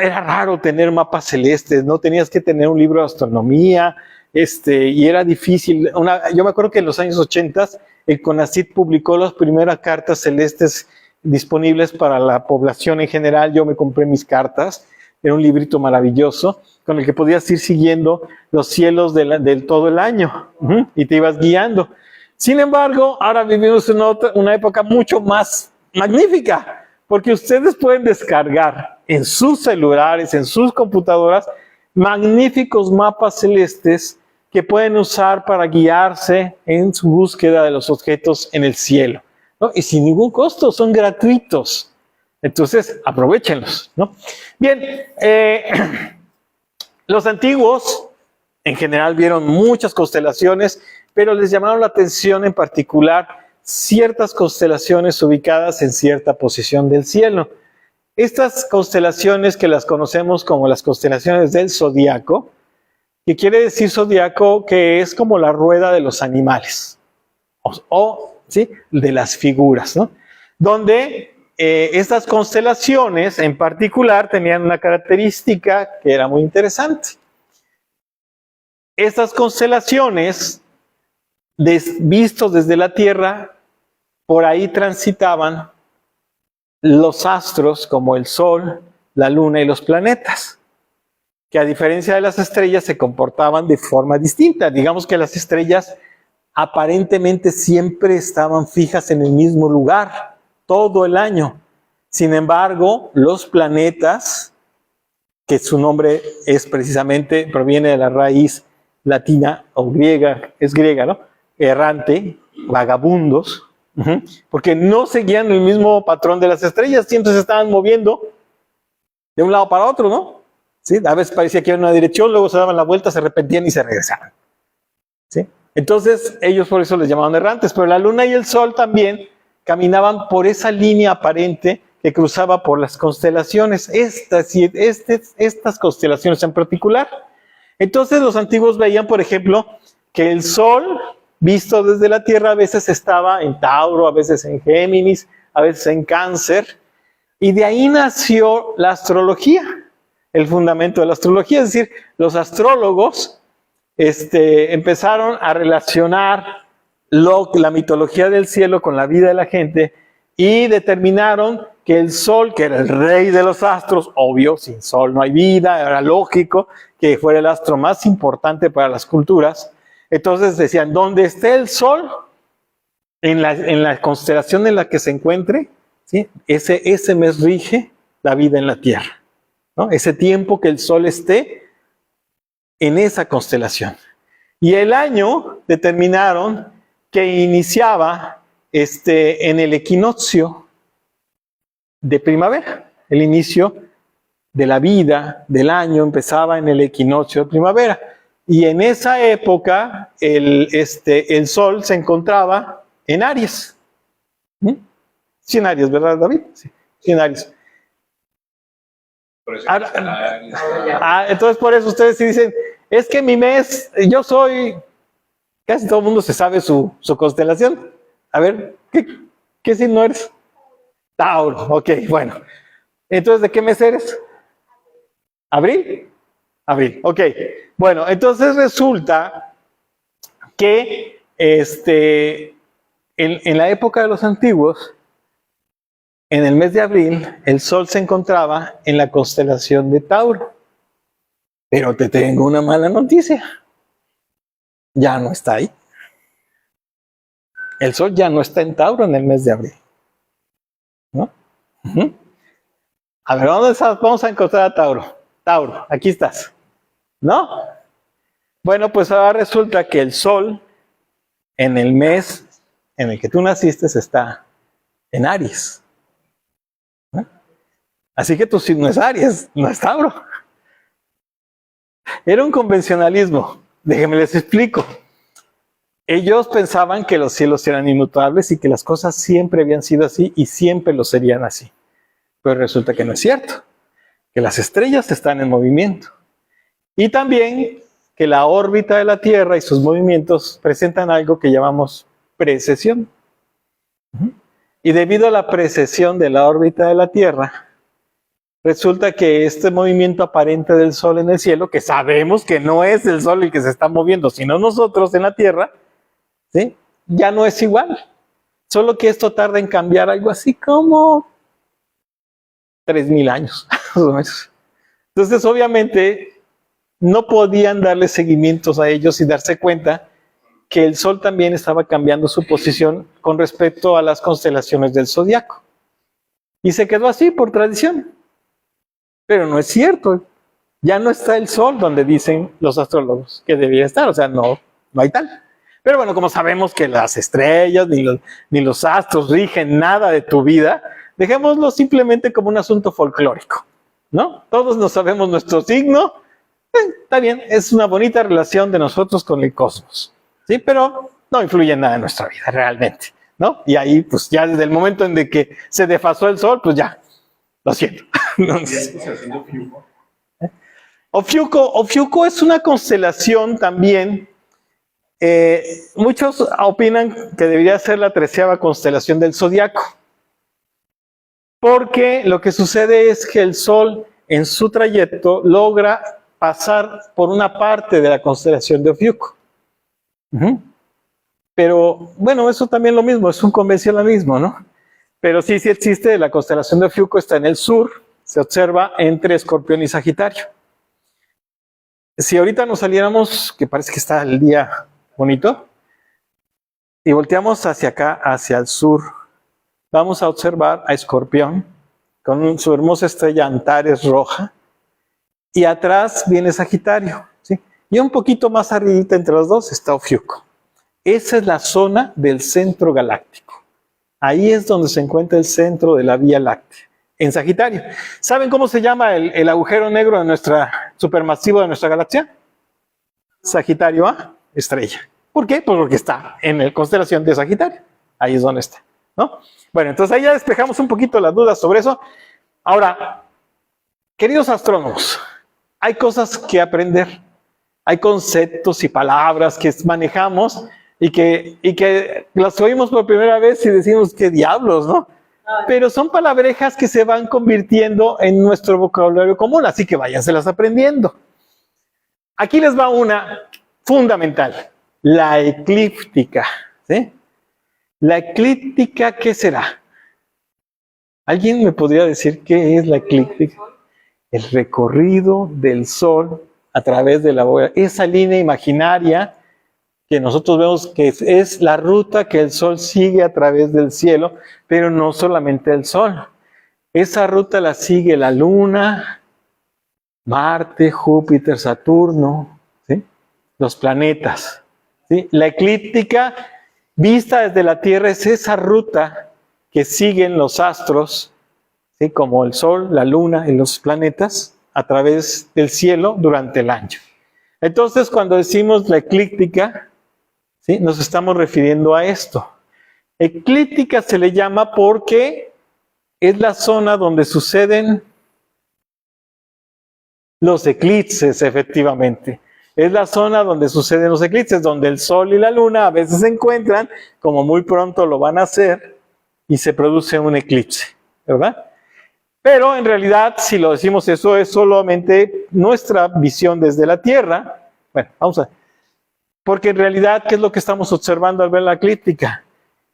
era raro tener mapas celestes, ¿no? Tenías que tener un libro de astronomía, y era difícil. Yo me acuerdo que en los años 80 el CONACYT publicó las primeras cartas celestes disponibles para la población en general. Yo me compré mis cartas, era un librito maravilloso con el que podías ir siguiendo los cielos del todo el año, y te ibas guiando. Sin embargo, ahora vivimos en una época mucho más magnífica, porque ustedes pueden descargar en sus celulares, en sus computadoras, magníficos mapas celestes que pueden usar para guiarse en su búsqueda de los objetos en el cielo, ¿no? Y sin ningún costo, son gratuitos. Entonces, aprovéchenlos, ¿no? Bien, los antiguos en general vieron muchas constelaciones, pero les llamaron la atención en particular ciertas constelaciones ubicadas en cierta posición del cielo. Estas constelaciones, que las conocemos como las constelaciones del zodiaco, que quiere decir zodiaco, que es como la rueda de los animales, ¿sí? De las figuras, ¿no? Donde estas constelaciones en particular tenían una característica que era muy interesante. Estas constelaciones, vistos desde la Tierra, por ahí transitaban los astros como el Sol, la Luna y los planetas, que a diferencia de las estrellas se comportaban de forma distinta. Digamos que las estrellas aparentemente siempre estaban fijas en el mismo lugar todo el año. Sin embargo, los planetas, que su nombre es precisamente, proviene de la raíz latina o griega, es griega, ¿no? Errante, vagabundos, porque no seguían el mismo patrón de las estrellas, siempre se estaban moviendo de un lado para otro, ¿no? ¿Sí? A veces parecía que iban en una dirección, luego se daban la vuelta, se arrepentían y se regresaban. ¿Sí? Entonces, ellos por eso les llamaban errantes, pero la luna y el sol también caminaban por esa línea aparente que cruzaba por las constelaciones, estas constelaciones en particular. Entonces, los antiguos veían, por ejemplo, que el sol, visto desde la Tierra, a veces estaba en Tauro, a veces en Géminis, a veces en Cáncer, y de ahí nació la astrología, el fundamento de la astrología, es decir, los astrólogos empezaron a relacionar la mitología del cielo con la vida de la gente y determinaron que el sol, que era el rey de los astros, obvio, sin sol no hay vida, era lógico que fuera el astro más importante para las culturas. Entonces decían, donde esté el sol, en la constelación en la que se encuentre, ¿sí? ese mes rige la vida en la Tierra, ¿no? Ese tiempo que el sol esté en esa constelación. Y el año determinaron que iniciaba en el equinoccio de primavera. El inicio de la vida del año empezaba en el equinoccio de primavera. Y en esa época el sol se encontraba en Aries. Sí, en Aries, ¿verdad, David? Sí, en Aries. Por eso Entonces por eso ustedes sí dicen, es que mi mes, yo soy, casi todo el mundo se sabe su constelación. A ver, ¿qué signo eres? Tauro, ok, bueno. Entonces, ¿de qué mes eres? ¿Abril? Abril, ok. Bueno, entonces resulta que en la época de los antiguos, en el mes de abril, el sol se encontraba en la constelación de Tauro. Pero te tengo una mala noticia. Ya no está ahí. El sol ya no está en Tauro en el mes de abril. ¿No? A ver, ¿dónde vamos a encontrar a Tauro? Tauro, aquí estás. ¿No? Bueno, pues ahora resulta que el sol en el mes en el que tú naciste está en Aries. ¿No? Así que tu signo es Aries, no es Tauro. Era un convencionalismo. Déjenme les explico. Ellos pensaban que los cielos eran inmutables y que las cosas siempre habían sido así y siempre lo serían así. Pero resulta que no es cierto. Que las estrellas están en movimiento. Y también que la órbita de la Tierra y sus movimientos presentan algo que llamamos precesión. Y debido a la precesión de la órbita de la Tierra, resulta que este movimiento aparente del Sol en el cielo, que sabemos que no es el Sol el que se está moviendo, sino nosotros en la Tierra, ¿sí? Ya no es igual. Solo que esto tarda en cambiar algo así como 3,000 años. Entonces, obviamente, no podían darle seguimientos a ellos y darse cuenta que el Sol también estaba cambiando su posición con respecto a las constelaciones del zodiaco. Y se quedó así por tradición. Pero no es cierto. Ya no está el Sol donde dicen los astrólogos que debía estar. O sea, no hay tal. Pero bueno, como sabemos que las estrellas ni los astros rigen nada de tu vida, dejémoslo simplemente como un asunto folclórico, ¿no? Todos nos sabemos nuestro signo. Está bien, es una bonita relación de nosotros con el cosmos, ¿sí? Pero no influye en nada en nuestra vida realmente, ¿no? Y ahí, pues ya desde el momento en que se desfasó el Sol, pues ya, lo siento. Ofiuco es una constelación también. Muchos opinan que debería ser la 13ª constelación del zodiaco, porque lo que sucede es que el Sol en su trayecto logra pasar por una parte de la constelación de Ofiuco. Pero bueno, eso también lo mismo, es un convencionalismo, ¿no? Pero sí existe. La constelación de Ofiuco está en el sur, se observa entre Escorpión y Sagitario. Si ahorita nos saliéramos, que parece que está el día bonito, y volteamos hacia acá, hacia el sur, vamos a observar a Escorpión con su hermosa estrella Antares roja, y atrás viene Sagitario, ¿sí? Y un poquito más arriba entre los dos está Ofiuco. Esa es la zona del centro galáctico. Ahí es donde se encuentra el centro de la Vía Láctea. en Sagitario. ¿Saben cómo se llama el agujero negro de nuestra supermasivo de nuestra galaxia? Sagitario A, estrella. ¿Por qué? Pues porque está en la constelación de Sagitario. Ahí es donde está, ¿no? Bueno, entonces ahí ya despejamos un poquito las dudas sobre eso. Ahora, queridos astrónomos, hay cosas que aprender. Hay conceptos y palabras que manejamos y que las oímos por primera vez y decimos, ¿qué diablos, no? Pero son palabrejas que se van convirtiendo en nuestro vocabulario común, así que váyanselas aprendiendo. Aquí les va una fundamental, la eclíptica, ¿sí? La eclíptica, ¿qué será? ¿Alguien me podría decir qué es la eclíptica? El recorrido del Sol a través de la bóveda, esa línea imaginaria que nosotros vemos que es la ruta que el Sol sigue a través del cielo, pero no solamente el Sol. Esa ruta la sigue la Luna, Marte, Júpiter, Saturno, ¿sí? Los planetas, ¿sí? La eclíptica, vista desde la Tierra, es esa ruta que siguen los astros, ¿sí? Como el Sol, la Luna y los planetas, a través del cielo durante el año. Entonces, cuando decimos la eclíptica, ¿sí? Nos estamos refiriendo a esto. Eclíptica se le llama porque es la zona donde suceden los eclipses, efectivamente. Es la zona donde suceden los eclipses, donde el Sol y la Luna a veces se encuentran, como muy pronto lo van a hacer, y se produce un eclipse, ¿verdad? Pero en realidad, si lo decimos eso, es solamente nuestra visión desde la Tierra. Bueno, vamos a ver. Porque en realidad, ¿qué es lo que estamos observando al ver la eclíptica?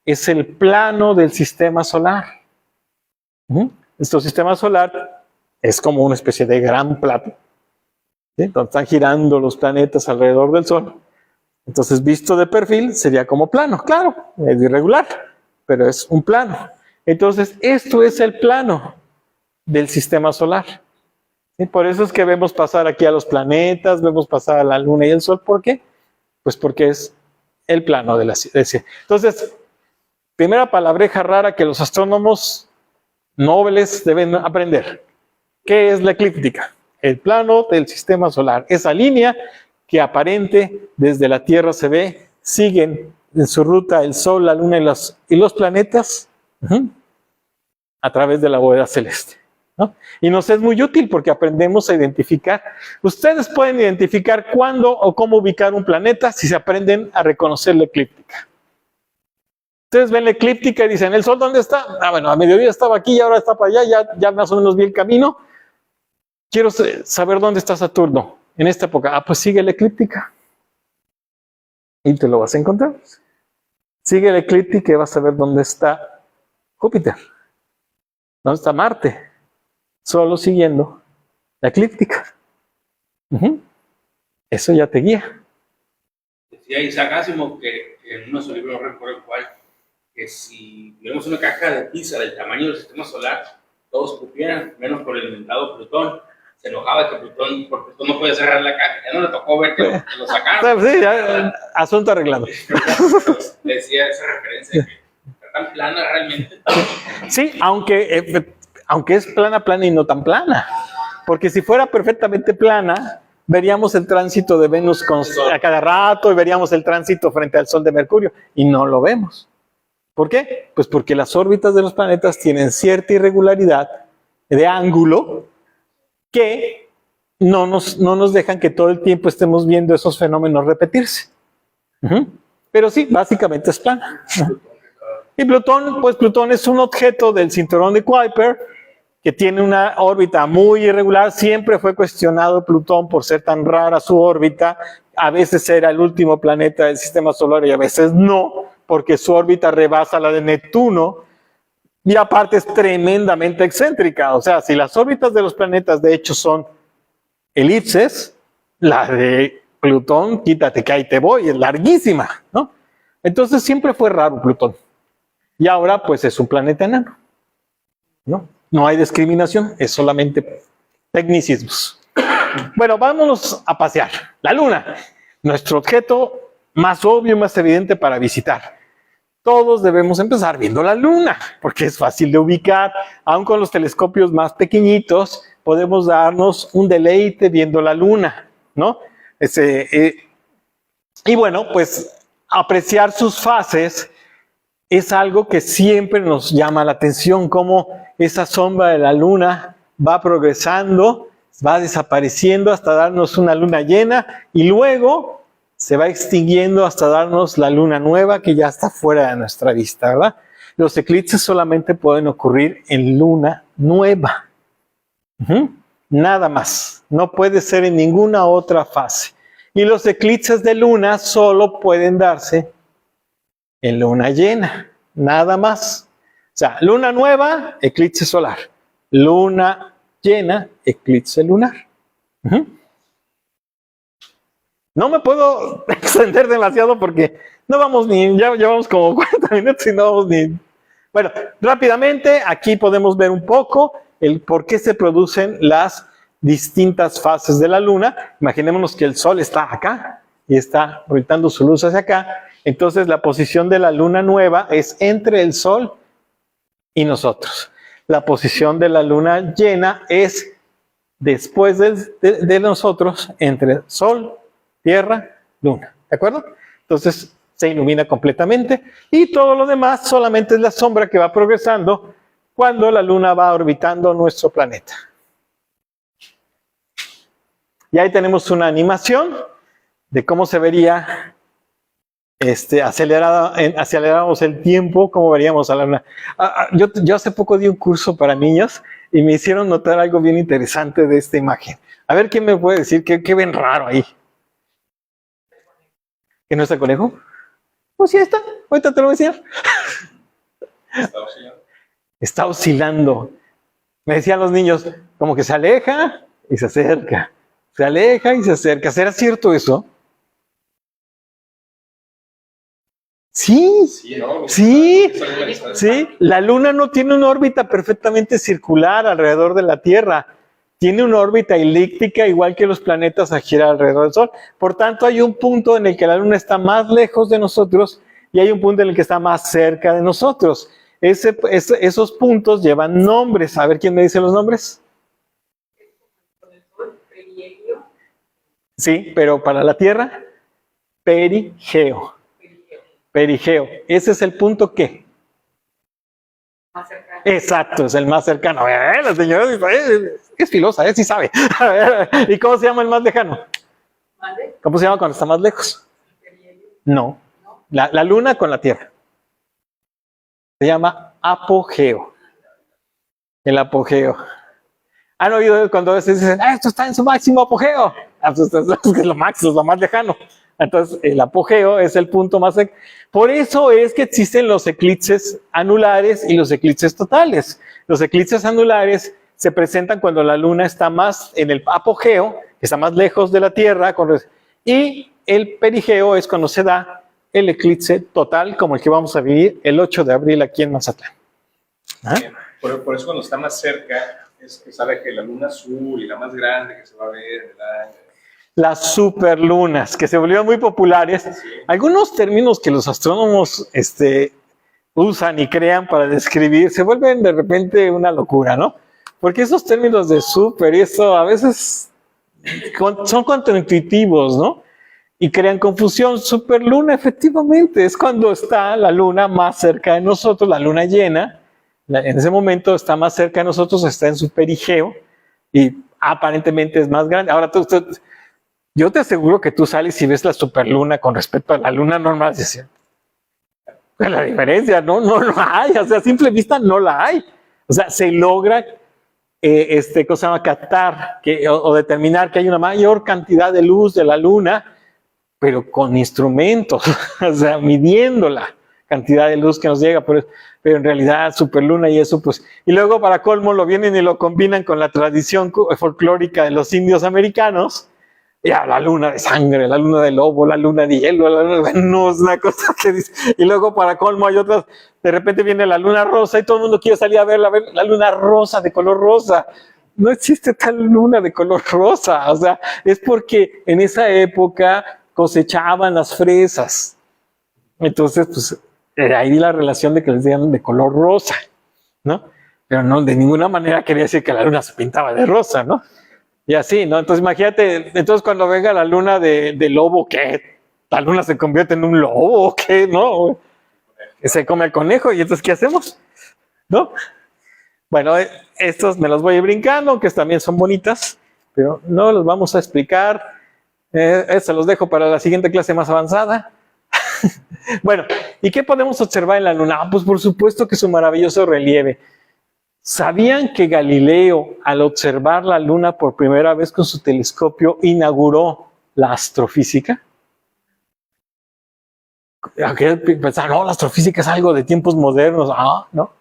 Es el plano del sistema solar. Nuestro sistema solar es como una especie de gran plato, ¿sí? Donde están girando los planetas alrededor del Sol. Entonces, visto de perfil, sería como plano. Claro, es irregular, pero es un plano. Entonces, esto es el plano del sistema solar. ¿Sí? Por eso es que vemos pasar aquí a los planetas, vemos pasar a la Luna y el Sol. ¿Por qué? Pues porque es el plano de la ciencia. Entonces, primera palabreja rara que los astrónomos nobles deben aprender. ¿Qué es la eclíptica? El plano del sistema solar. Esa línea que aparente desde la Tierra se ve, siguen en su ruta el Sol, la Luna y los planetas a través de la bóveda celeste, ¿no? Y nos es muy útil porque aprendemos a identificar. Ustedes pueden identificar cuándo o cómo ubicar un planeta si se aprenden a reconocer la eclíptica. Ustedes ven la eclíptica y dicen, ¿el Sol dónde está? Ah, bueno, a mediodía estaba aquí y ahora está para allá, ya más o menos vi el camino. Quiero saber dónde está Saturno en esta época. Ah, pues sigue la eclíptica. Y te lo vas a encontrar. Sigue la eclíptica y vas a ver dónde está Júpiter. ¿Dónde está Marte? Solo siguiendo la eclíptica. Eso ya te guía. Decía Isaac Asimov que en uno de sus libros, no recuerdo cuál, que si tuviéramos una caja de pizza del tamaño del sistema solar, todos cupieran, menos por el inventado Plutón. Se enojaba que Plutón, porque Plutón no puede cerrar la caja. Ya no le tocó ver que lo sacaron. Sí, ya, asunto arreglado. Decía esa referencia que está tan plana realmente. Sí, aunque es plana y no tan plana. Porque si fuera perfectamente plana, veríamos el tránsito de Venus a cada rato y veríamos el tránsito frente al Sol de Mercurio. Y no lo vemos. ¿Por qué? Pues porque las órbitas de los planetas tienen cierta irregularidad de ángulo que no nos dejan que todo el tiempo estemos viendo esos fenómenos repetirse. Pero sí, básicamente es plana. Y Plutón, pues Plutón es un objeto del cinturón de Kuiper que tiene una órbita muy irregular. Siempre fue cuestionado Plutón por ser tan rara su órbita. A veces era el último planeta del sistema solar y a veces no, porque su órbita rebasa la de Neptuno. Y aparte es tremendamente excéntrica. O sea, si las órbitas de los planetas de hecho son elipses, la de Plutón, quítate que ahí te voy, es larguísima, ¿no? Entonces siempre fue raro Plutón. Y ahora pues es un planeta enano, ¿no? No hay discriminación, es solamente tecnicismos. Bueno, vámonos a pasear. La Luna, nuestro objeto más obvio y más evidente para visitar. todos debemos empezar viendo la luna, porque es fácil de ubicar. Aun con los telescopios más pequeñitos, podemos darnos un deleite viendo la luna, ¿no? Y bueno, pues apreciar sus fases es algo que siempre nos llama la atención, cómo esa sombra de la luna va progresando, va desapareciendo hasta darnos una luna llena y luego se va extinguiendo hasta darnos la luna nueva que ya está fuera de nuestra vista, ¿verdad? Los eclipses solamente pueden ocurrir en luna nueva. Nada más. No puede ser en ninguna otra fase. Y los eclipses de luna solo pueden darse en luna llena. Nada más. O sea, luna nueva, eclipse solar. Luna llena, eclipse lunar. No me puedo extender demasiado porque no vamos ni, ya llevamos como 40 minutos y no vamos ni... Bueno, rápidamente aquí podemos ver un poco el por qué se producen las distintas fases de la luna. Imaginémonos que el sol está acá y está proyectando su luz hacia acá. Entonces la posición de la luna nueva es entre el sol y nosotros. La posición de la luna llena es después de nosotros, entre sol, tierra, luna. ¿De acuerdo? Entonces se ilumina completamente y todo lo demás solamente es la sombra que va progresando cuando la luna va orbitando nuestro planeta. Y ahí tenemos una animación de cómo se vería aceleramos el tiempo, cómo veríamos a la luna. Yo hace poco di un curso para niños y me hicieron notar algo bien interesante de esta imagen. A ver, ¿quién me puede decir qué ven raro ahí? ¿Que no está el conejo? Pues sí está, ahorita te lo voy a enseñar. Está oscilando. Me decían los niños, como que se aleja y se acerca. Se aleja y se acerca. ¿Será cierto eso? Sí, sí. La luna no tiene una órbita perfectamente circular alrededor de la Tierra. Tiene una órbita elíptica igual que los planetas a girar alrededor del Sol. Por tanto, hay un punto en el que la luna está más lejos de nosotros y hay un punto en el que está más cerca de nosotros. Esos puntos llevan nombres. A ver, ¿quién me dice los nombres? Sí, pero para la Tierra, perigeo. Perigeo. Ese es el punto ¿qué? Más cercano. Exacto, es el más cercano. La señora es filosa, sí sabe. ¿Y cómo se llama el más lejano? ¿Mande? ¿Cómo se llama cuando está más lejos? No. La luna con la Tierra. Se llama apogeo. El apogeo. ¿Han oído cuando a veces dicen, esto está en su máximo apogeo? Pues es lo máximo, es lo más lejano. Entonces, el apogeo es el punto más cercano. Por eso es que existen los eclipses anulares y los eclipses totales. Los eclipses anulares se presentan cuando la luna está más en el apogeo, que está más lejos de la Tierra, y el perigeo es cuando se da el eclipse total, como el que vamos a vivir el 8 de abril aquí en Mazatlán. ¿Ah? Por eso cuando está más cerca, es que sabe que la luna azul y la más grande que se va a ver, ¿verdad? Las superlunas, que se volvieron muy populares. Sí. Algunos términos que los astrónomos usan y crean para describir se vuelven de repente una locura, ¿no? Porque esos términos de super y eso a veces son contraintuitivos, ¿no? Y crean confusión. Superluna, efectivamente, es cuando está la luna más cerca de nosotros, la luna llena. En ese momento está más cerca de nosotros, está en su perigeo y aparentemente es más grande. Ahora yo te aseguro que tú sales y ves la superluna con respecto a la luna normal. La diferencia no hay, o sea, a simple vista no la hay. O sea, se logra captar o determinar que hay una mayor cantidad de luz de la luna, pero con instrumentos, o sea, midiendo la cantidad de luz que nos llega, pero en realidad superluna y eso, pues, y luego para colmo lo vienen y lo combinan con la tradición folclórica de los indios americanos. Ya, la luna de sangre, la luna de lobo, la luna de hielo, no es una cosa que dice. Y luego para colmo hay otras, de repente viene la luna rosa y todo el mundo quiere salir a ver la luna rosa, de color rosa. No existe tal luna de color rosa, o sea, es porque en esa época cosechaban las fresas. Entonces, pues, ahí la relación de que les dieran de color rosa, ¿no? Pero no, de ninguna manera quería decir que la luna se pintaba de rosa, ¿no? Y así, ¿no? Entonces imagínate, entonces cuando venga la luna de lobo, ¿qué? ¿La luna se convierte en un lobo o qué? ¿No? Que se come el conejo, ¿y entonces qué hacemos? ¿No? Bueno, estos me los voy a ir brincando, que también son bonitas, pero no los vamos a explicar. Se los dejo para la siguiente clase más avanzada. Bueno, ¿y qué podemos observar en la luna? Pues por supuesto que su maravilloso relieve. ¿Sabían que Galileo, al observar la luna por primera vez con su telescopio, inauguró la astrofísica? Pensaron, no, la astrofísica es algo de tiempos modernos. Ah, no.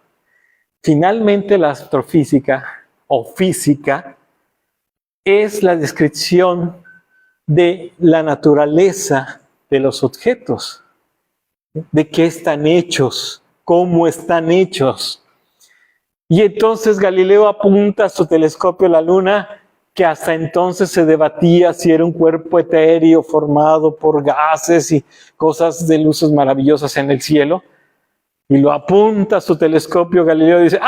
Finalmente, la astrofísica o física es la descripción de la naturaleza de los objetos, de qué están hechos, cómo están hechos. Y entonces Galileo apunta su telescopio a la luna, que hasta entonces se debatía si era un cuerpo etéreo formado por gases y cosas de luces maravillosas en el cielo. Y lo apunta a su telescopio. Galileo dice,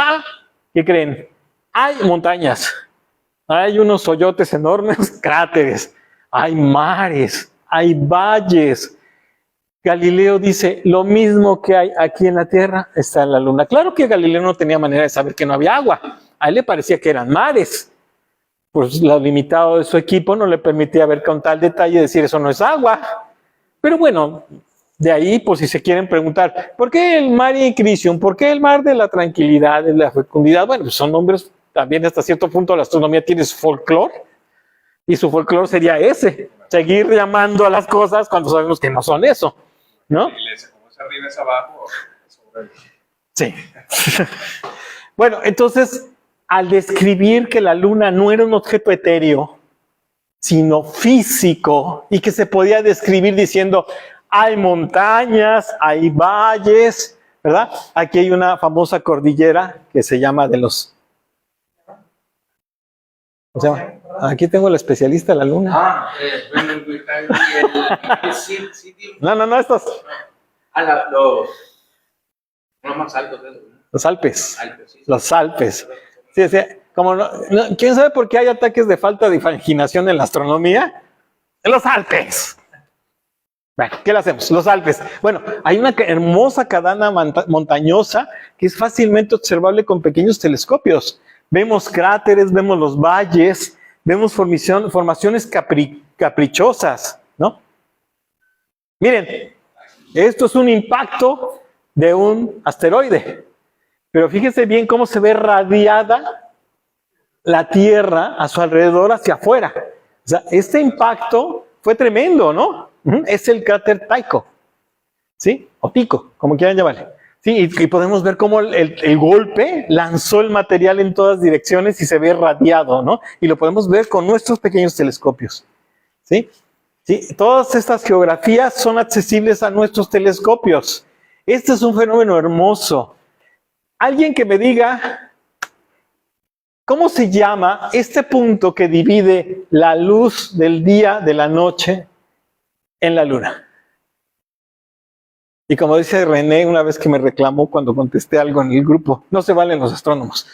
¿qué creen? Hay montañas, hay unos hoyotes enormes, cráteres, hay mares, hay valles. Galileo dice, lo mismo que hay aquí en la Tierra está en la Luna. Claro que Galileo no tenía manera de saber que no había agua. A él le parecía que eran mares. Pues lo limitado de su equipo no le permitía ver con tal detalle decir eso no es agua. Pero bueno, de ahí, pues si se quieren preguntar, ¿por qué el mar Incrisium? ¿Por qué el mar de la tranquilidad, de la fecundidad? Bueno, pues son nombres, también hasta cierto punto la astronomía tiene su folclore. Y su folclore sería ese, seguir llamando a las cosas cuando sabemos que no son eso, ¿no? Como es arriba es abajo. Sí. Bueno, entonces, al describir que la luna no era un objeto etéreo, sino físico, y que se podía describir diciendo, hay montañas, hay valles, ¿verdad? Aquí hay una famosa cordillera que se llama de los... ¿Cómo se llama? Aquí tengo el especialista de la luna. No, estos. Los más altos. Los Alpes. Sí. Los Alpes. Sí, como ¿quién sabe por qué hay ataques de falta de imaginación en la astronomía? En los Alpes. Bueno, ¿qué le hacemos? Los Alpes. Bueno, hay una hermosa cadena montañosa que es fácilmente observable con pequeños telescopios. Vemos cráteres, vemos los valles, vemos formaciones caprichosas, ¿no? Miren, esto es un impacto de un asteroide. Pero fíjense bien cómo se ve radiada la Tierra a su alrededor hacia afuera. O sea, este impacto fue tremendo, ¿no? Es el cráter Tycho, ¿sí? O Tycho, como quieran llamarle. Sí, y podemos ver cómo el golpe lanzó el material en todas direcciones y se ve radiado, ¿no? Y lo podemos ver con nuestros pequeños telescopios, ¿sí? Sí, todas estas geografías son accesibles a nuestros telescopios. Este es un fenómeno hermoso. Alguien que me diga, ¿cómo se llama este punto que divide la luz del día de la noche en la luna? Y como dice René una vez que me reclamó cuando contesté algo en el grupo, no se valen los astrónomos.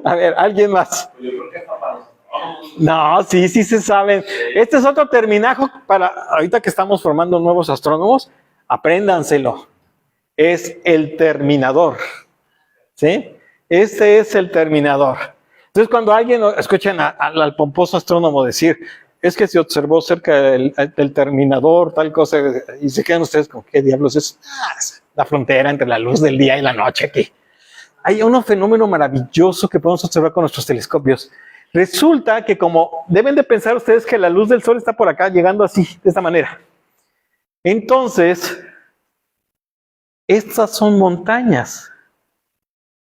A ver, ¿alguien más? No, sí se saben. Este es otro terminajo para, ahorita que estamos formando nuevos astrónomos, apréndanselo. Es el terminador, ¿sí? Este es el terminador. Entonces, cuando alguien, escuchen al pomposo astrónomo decir, es que se observó cerca del terminador, tal cosa, y se quedan ustedes con, ¿qué diablos es? Es la frontera entre la luz del día y la noche aquí. Hay un fenómeno maravilloso que podemos observar con nuestros telescopios. Resulta que como deben de pensar ustedes que la luz del sol está por acá, llegando así, de esta manera. Entonces, estas son montañas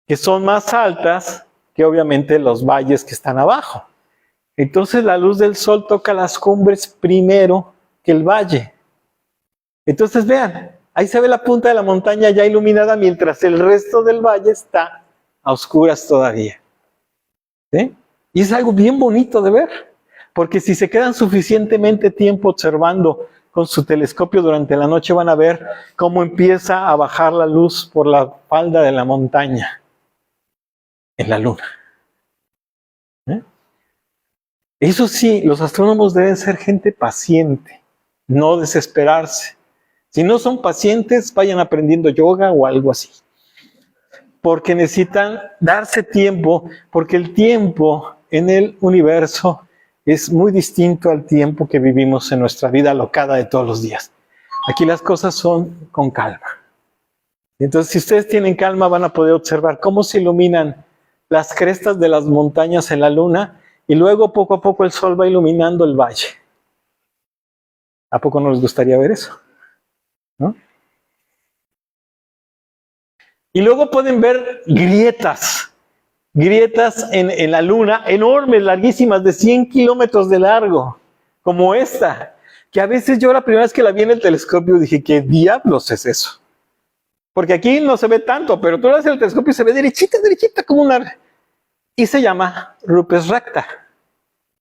que son más altas que obviamente los valles que están abajo. Entonces la luz del sol toca las cumbres primero que el valle. Entonces vean, ahí se ve la punta de la montaña ya iluminada mientras el resto del valle está a oscuras todavía. ¿Sí? Y es algo bien bonito de ver, porque si se quedan suficientemente tiempo observando con su telescopio durante la noche van a ver cómo empieza a bajar la luz por la falda de la montaña en la luna. Eso sí, los astrónomos deben ser gente paciente, no desesperarse. Si no son pacientes, vayan aprendiendo yoga o algo así. Porque necesitan darse tiempo, porque el tiempo en el universo es muy distinto al tiempo que vivimos en nuestra vida alocada de todos los días. Aquí las cosas son con calma. Entonces, si ustedes tienen calma, van a poder observar cómo se iluminan las crestas de las montañas en la luna y luego poco a poco el sol va iluminando el valle. ¿A poco no les gustaría ver eso? ¿No? Y luego pueden ver grietas en la luna, enormes, larguísimas, de 100 kilómetros de largo, como esta, que a veces yo la primera vez que la vi en el telescopio dije, ¿qué diablos es eso? Porque aquí no se ve tanto, pero tú lo ves en el telescopio y se ve derechita, derechita, como una... Y se llama Rupes Recta,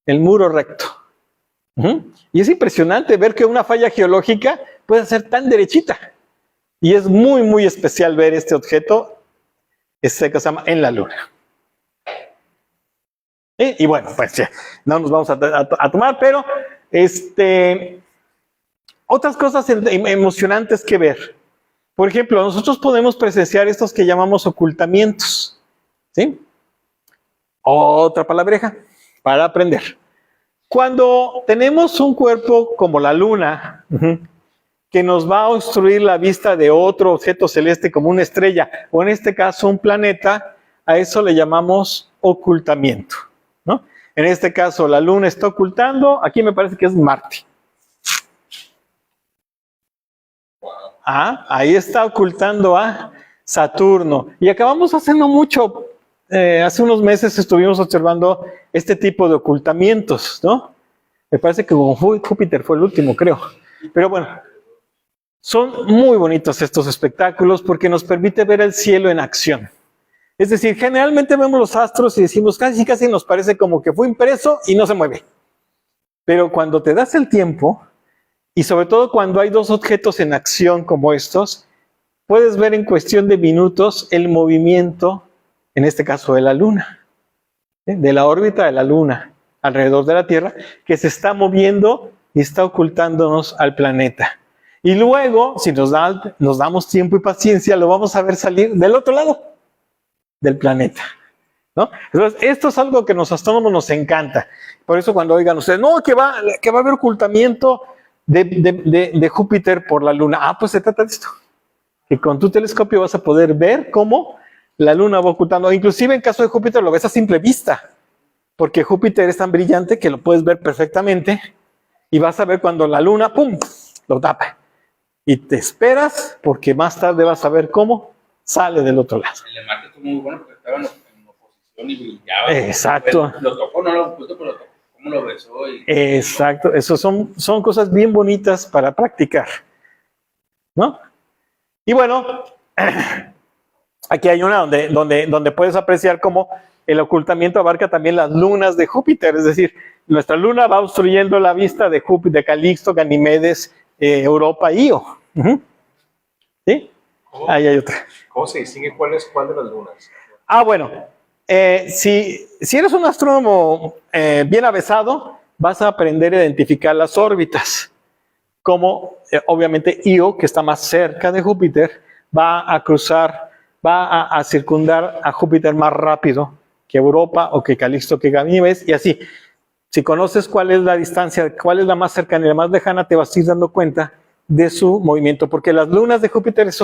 el muro recto. Y es impresionante ver que una falla geológica puede ser tan derechita. Y es muy, muy especial ver este objeto, que se llama en la luna. Y bueno, pues ya, no nos vamos a tomar, pero otras cosas emocionantes que ver. Por ejemplo, nosotros podemos presenciar estos que llamamos ocultamientos. ¿Sí? Otra palabreja para aprender. Cuando tenemos un cuerpo como la luna, que nos va a obstruir la vista de otro objeto celeste como una estrella, o en este caso un planeta, a eso le llamamos ocultamiento, ¿no? En este caso la luna está ocultando, aquí me parece que es Marte. Ahí está ocultando a Saturno. Y acabamos hace no mucho, hace unos meses estuvimos observando este tipo de ocultamientos, ¿no? Me parece que Júpiter fue el último, creo. Pero bueno, son muy bonitos estos espectáculos porque nos permite ver el cielo en acción. Es decir, generalmente vemos los astros y decimos casi nos parece como que fue impreso y no se mueve. Pero cuando te das el tiempo, y sobre todo cuando hay dos objetos en acción como estos, puedes ver en cuestión de minutos el movimiento, en este caso de la luna, de la órbita de la luna alrededor de la Tierra, que se está moviendo y está ocultándonos al planeta. Y luego, si nos damos tiempo y paciencia, lo vamos a ver salir del otro lado del planeta, ¿no? Entonces, esto es algo que a los astrónomos nos encanta. Por eso cuando oigan ustedes, no, que va a haber ocultamiento de Júpiter por la luna. Pues se trata de esto. Que con tu telescopio vas a poder ver cómo la luna va ocultando. Inclusive en caso de Júpiter lo ves a simple vista. Porque Júpiter es tan brillante que lo puedes ver perfectamente. Y vas a ver cuando la luna, ¡pum!, lo tapa. Y te esperas porque más tarde vas a ver cómo sale del otro lado. El de Marte estuvo muy bueno porque estaba en oposición y brillaba. Exacto. Lo tocó, no lo ocultó, pero lo tocó. ¿Cómo lo besó? Exacto. Eso son cosas bien bonitas para practicar, ¿no? Y bueno, aquí hay una donde puedes apreciar cómo el ocultamiento abarca también las lunas de Júpiter. Es decir, nuestra luna va obstruyendo la vista de Júpiter, de Calixto, Ganimedes, Europa y Io. ¿Sí? Ahí hay otra. ¿Cómo se distingue cuál es cuál de las lunas? Bueno, si eres un astrónomo bien avesado, vas a aprender a identificar las órbitas. Como obviamente Io, que está más cerca de Júpiter, va a circundar a Júpiter más rápido que Europa o que Calixto, que Ganimedes, y así. Si conoces cuál es la distancia, cuál es la más cercana y la más lejana, te vas a ir dando cuenta de su movimiento, porque las lunas de Júpiter es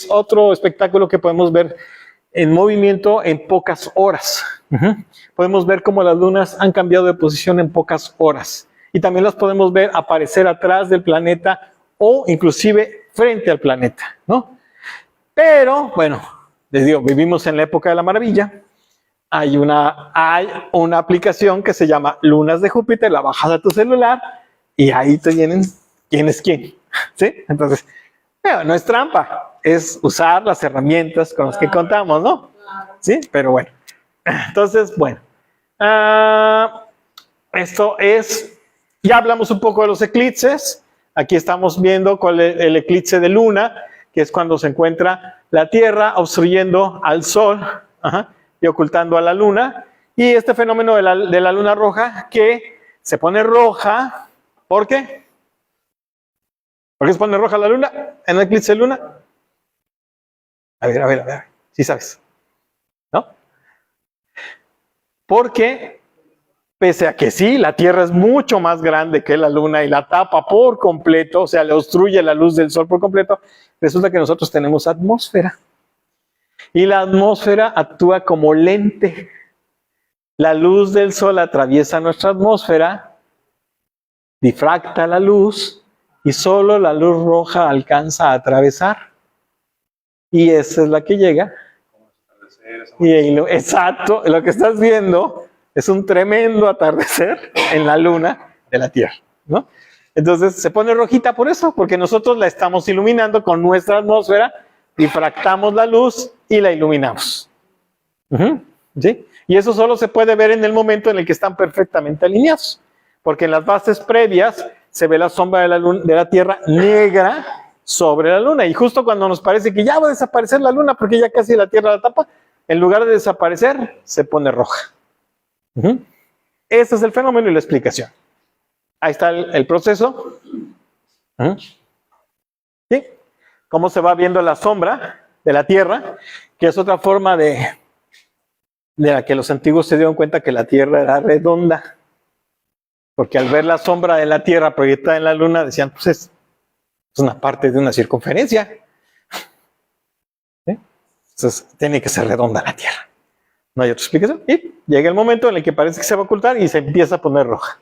otro espectáculo que podemos ver en movimiento en pocas horas. Podemos ver cómo las lunas han cambiado de posición en pocas horas. Y también las podemos ver aparecer atrás del planeta o inclusive frente al planeta, ¿no? Pero, bueno, les digo, vivimos en la época de la maravilla. Hay una aplicación que se llama Lunas de Júpiter, la bajas a tu celular y ahí te vienen quién es quién, ¿sí? Entonces, no es trampa, es usar las herramientas con las que contamos, ¿no? Sí, pero bueno. Entonces, bueno. Esto es, ya hablamos un poco de los eclipses. Aquí estamos viendo cuál es el eclipse de luna, que es cuando se encuentra la Tierra obstruyendo al Sol y ocultando a la luna. Y este fenómeno de la luna roja que se pone roja, ¿por qué? ¿Por qué se pone roja la luna en el eclipse de luna? A ver, ¿sí sabes? ¿No? Porque, pese a que sí, la Tierra es mucho más grande que la luna y la tapa por completo, o sea, le obstruye la luz del Sol por completo, resulta que nosotros tenemos atmósfera. Y la atmósfera actúa como lente. La luz del Sol atraviesa nuestra atmósfera, difracta la luz y solo la luz roja alcanza a atravesar. Y esa es la que llega. Exacto, lo que estás viendo es un tremendo atardecer en la luna de la Tierra, ¿no? Entonces se pone rojita por eso, porque nosotros la estamos iluminando con nuestra atmósfera, difractamos la luz y la iluminamos. ¿Sí? Y eso solo se puede ver en el momento en el que están perfectamente alineados, porque en las fases previas se ve la sombra de la Tierra negra sobre la luna, y justo cuando nos parece que ya va a desaparecer la luna porque ya casi la Tierra la tapa, en lugar de desaparecer, se pone roja. Ese es el fenómeno y la explicación. Ahí está el proceso. ¿Sí? Cómo se va viendo la sombra de la Tierra, que es otra forma de la que los antiguos se dieron cuenta que la Tierra era redonda. Porque al ver la sombra de la Tierra proyectada en la luna, decían, pues es una parte de una circunferencia. ¿Sí? Entonces, tiene que ser redonda la Tierra. No hay otra explicación. Y llega el momento en el que parece que se va a ocultar y se empieza a poner roja.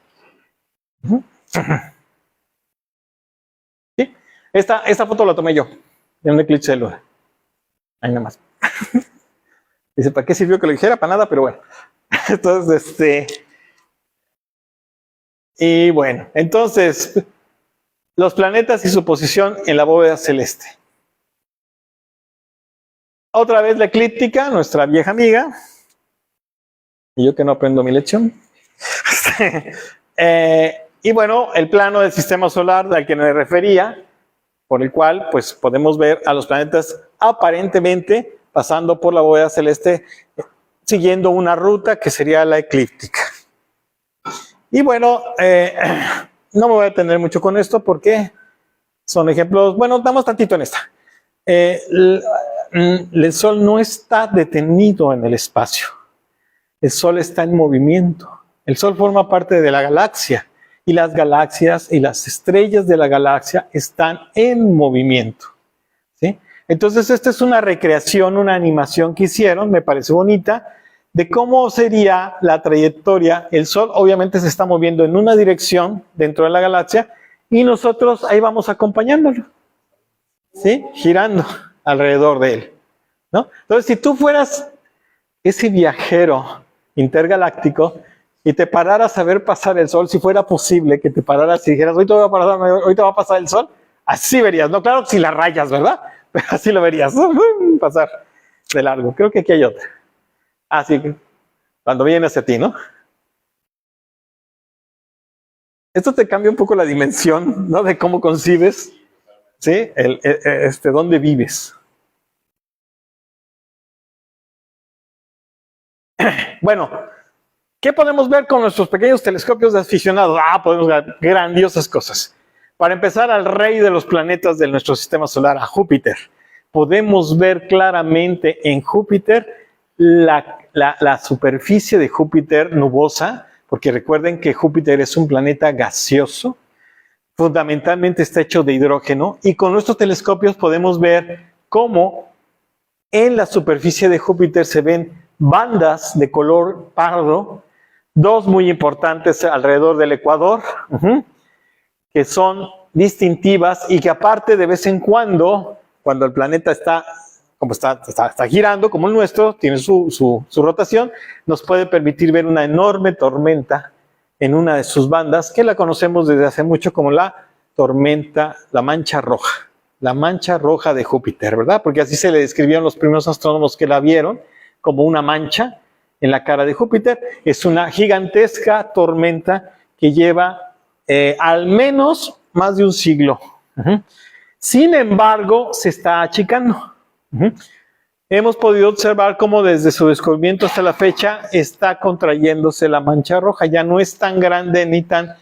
¿Sí? Esta foto la tomé yo, de un eclipse de luna. Ahí nada más. Dice, ¿para qué sirvió que lo dijera? Para nada, pero bueno. Entonces, y bueno, entonces, los planetas y su posición en la bóveda celeste. Otra vez la eclíptica, nuestra vieja amiga. Y yo que no aprendo mi lección. Y bueno, el plano del sistema solar al que me refería, por el cual pues podemos ver a los planetas aparentemente pasando por la bóveda celeste, siguiendo una ruta que sería la eclíptica. Y bueno, no me voy a detener mucho con esto porque son ejemplos, bueno, damos tantito en esta. El Sol no está detenido en el espacio. El Sol está en movimiento. El Sol forma parte de la galaxia y las galaxias y las estrellas de la galaxia están en movimiento. ¿Sí? Entonces, esta es una recreación, una animación que hicieron, me parece bonita, de cómo sería la trayectoria. El Sol obviamente se está moviendo en una dirección dentro de la galaxia y nosotros ahí vamos acompañándolo, ¿sí? Girando alrededor de él, ¿no? Entonces, si tú fueras ese viajero intergaláctico y te pararas a ver pasar el Sol, si fuera posible que te pararas y dijeras, ahorita va a pasar el Sol, así verías, no, claro, si la rayas, ¿verdad? Pero así lo verías, pasar de largo. Creo que aquí hay otra. Así que cuando viene hacia ti, ¿no? Esto te cambia un poco la dimensión, ¿no? De cómo concibes, ¿sí? Dónde vives. Bueno, ¿qué podemos ver con nuestros pequeños telescopios de aficionados? Podemos ver grandiosas cosas. Para empezar, al rey de los planetas de nuestro sistema solar, a Júpiter. Podemos ver claramente en Júpiter la superficie de Júpiter nubosa, porque recuerden que Júpiter es un planeta gaseoso, fundamentalmente está hecho de hidrógeno, y con nuestros telescopios podemos ver cómo en la superficie de Júpiter se ven bandas de color pardo, dos muy importantes alrededor del ecuador, que son distintivas y que aparte de vez en cuando el planeta está girando como el nuestro, tiene su rotación, nos puede permitir ver una enorme tormenta en una de sus bandas, que la conocemos desde hace mucho como la mancha roja de Júpiter, ¿verdad? Porque así se le describieron los primeros astrónomos que la vieron, como una mancha en la cara de Júpiter. Es una gigantesca tormenta que lleva al menos más de un siglo. Sin embargo, se está achicando. Hemos podido observar cómo desde su descubrimiento hasta la fecha está contrayéndose la mancha roja. Ya no es tan grande ni tan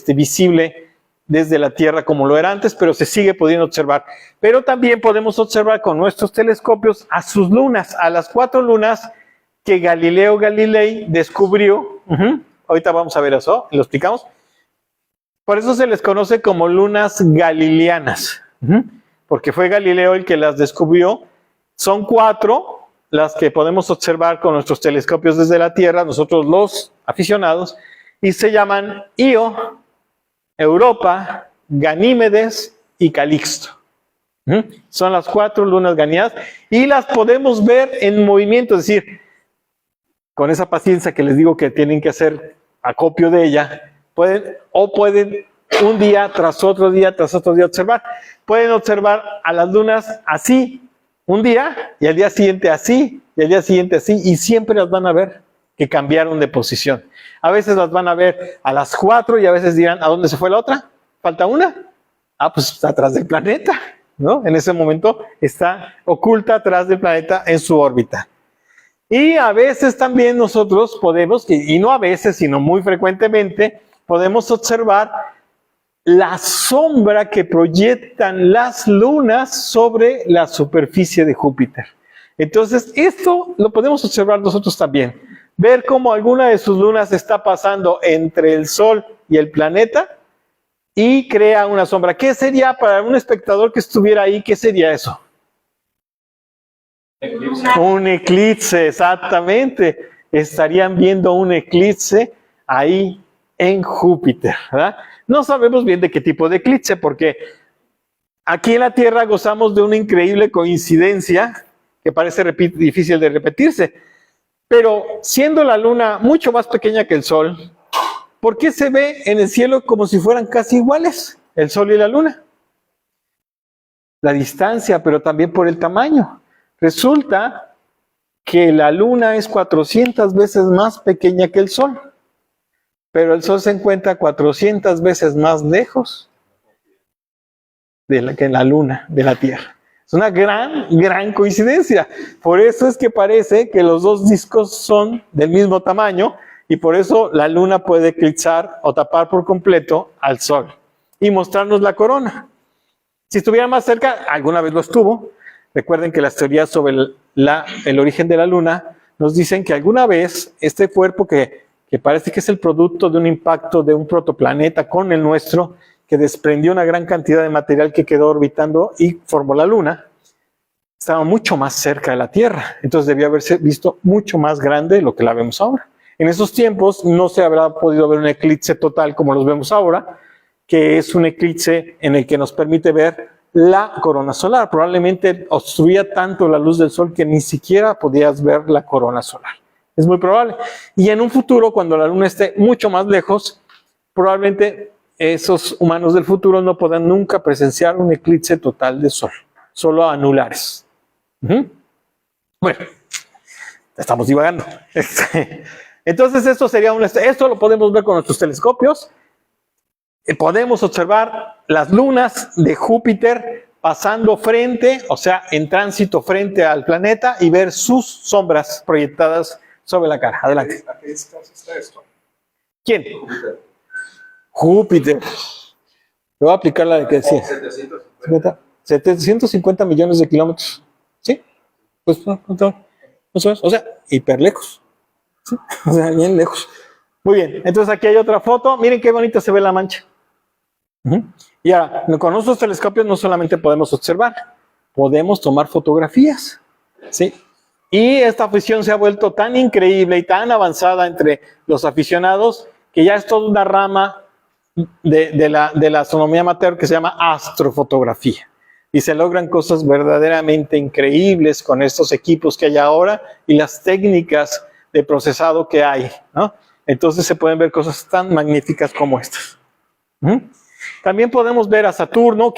visible desde la Tierra como lo era antes, pero se sigue pudiendo observar. Pero también podemos observar con nuestros telescopios a sus lunas, a las 4 lunas que Galileo Galilei descubrió. Ahorita vamos a ver eso, lo explicamos. Por eso se les conoce como lunas galileanas, porque fue Galileo el que las descubrió. Son 4 las que podemos observar con nuestros telescopios desde la Tierra, nosotros los aficionados, y se llaman Io, Europa, Ganímedes y Calixto. Son las 4 lunas galileanas y las podemos ver en movimiento, es decir, con esa paciencia que les digo que tienen que hacer acopio de ella, pueden un día tras otro día observar. Pueden observar a las lunas así, un día, y al día siguiente así, y al día siguiente así, y siempre las van a ver que cambiaron de posición. A veces las van a ver a las 4 y a veces dirán, ¿a dónde se fue la otra? ¿Falta una? Ah, pues está atrás del planeta, ¿no? En ese momento está oculta atrás del planeta en su órbita. Y a veces también nosotros podemos, y no a veces, sino muy frecuentemente, podemos observar la sombra que proyectan las lunas sobre la superficie de Júpiter. Entonces, esto lo podemos observar nosotros también. Ver cómo alguna de sus lunas está pasando entre el Sol y el planeta y crea una sombra. ¿Qué sería para un espectador que estuviera ahí? ¿Qué sería eso? Un eclipse, exactamente. Estarían viendo un eclipse ahí en Júpiter, ¿verdad? No sabemos bien de qué tipo de eclipse, porque aquí en la Tierra gozamos de una increíble coincidencia que parece difícil de repetirse. Pero siendo la Luna mucho más pequeña que el Sol, ¿por qué se ve en el cielo como si fueran casi iguales el Sol y la Luna? La distancia, pero también por el tamaño. Resulta que la Luna es 400 veces más pequeña que el Sol, pero el Sol se encuentra 400 veces más lejos que la Luna de la Tierra. Es una gran coincidencia. Por eso es que parece que los dos discos son del mismo tamaño y por eso la Luna puede eclipsar o tapar por completo al Sol y mostrarnos la corona. Si estuviera más cerca, alguna vez lo estuvo. Recuerden que las teorías sobre el origen de la Luna nos dicen que alguna vez este cuerpo que parece que es el producto de un impacto de un protoplaneta con el nuestro, que desprendió una gran cantidad de material que quedó orbitando y formó la Luna, estaba mucho más cerca de la Tierra. Entonces debió haberse visto mucho más grande de lo que la vemos ahora. En esos tiempos no se habrá podido ver un eclipse total como los vemos ahora, que es un eclipse en el que nos permite ver la corona solar. Probablemente obstruía tanto la luz del Sol que ni siquiera podías ver la corona solar. Es muy probable. Y en un futuro, cuando la Luna esté mucho más lejos, probablemente esos humanos del futuro no podrán nunca presenciar un eclipse total de Sol, solo anulares. Bueno, estamos divagando. Entonces esto sería esto lo podemos ver con nuestros telescopios. Podemos observar las lunas de Júpiter pasando frente, o sea, en tránsito frente al planeta y ver sus sombras proyectadas sobre la cara. Adelante. ¿A qué distancia está esto? ¿Quién? Júpiter. Le voy a aplicar la de que decía. 750 millones de kilómetros. ¿Sí? Pues no, o sea, hiper lejos. ¿Sí? O sea, bien lejos. Muy bien, entonces aquí hay otra foto. Miren qué bonita se ve la mancha. Y ahora, con nuestros telescopios no solamente podemos observar, podemos tomar fotografías. ¿Sí? Y esta afición se ha vuelto tan increíble y tan avanzada entre los aficionados que ya es toda una rama de la astronomía amateur que se llama astrofotografía. Y se logran cosas verdaderamente increíbles con estos equipos que hay ahora y las técnicas de procesado que hay, ¿no? Entonces se pueden ver cosas tan magníficas como estas. También podemos ver a Saturno,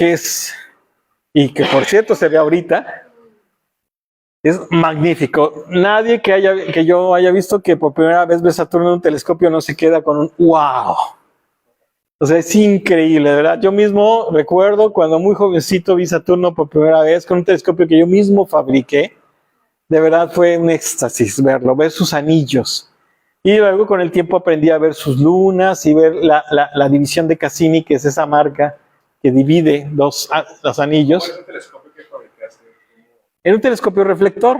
y que por cierto se ve ahorita, es magnífico. Nadie que yo haya visto que por primera vez ve Saturno en un telescopio no se queda con un wow. O sea, es increíble, de verdad. Yo mismo recuerdo cuando muy jovencito vi Saturno por primera vez con un telescopio que yo mismo fabriqué. De verdad fue un éxtasis verlo, ver sus anillos. Y luego con el tiempo aprendí a ver sus lunas y ver la división de Cassini, que es esa marca que divide los anillos. ¿Cuál es el telescopio que fabricaste? Era un telescopio reflector.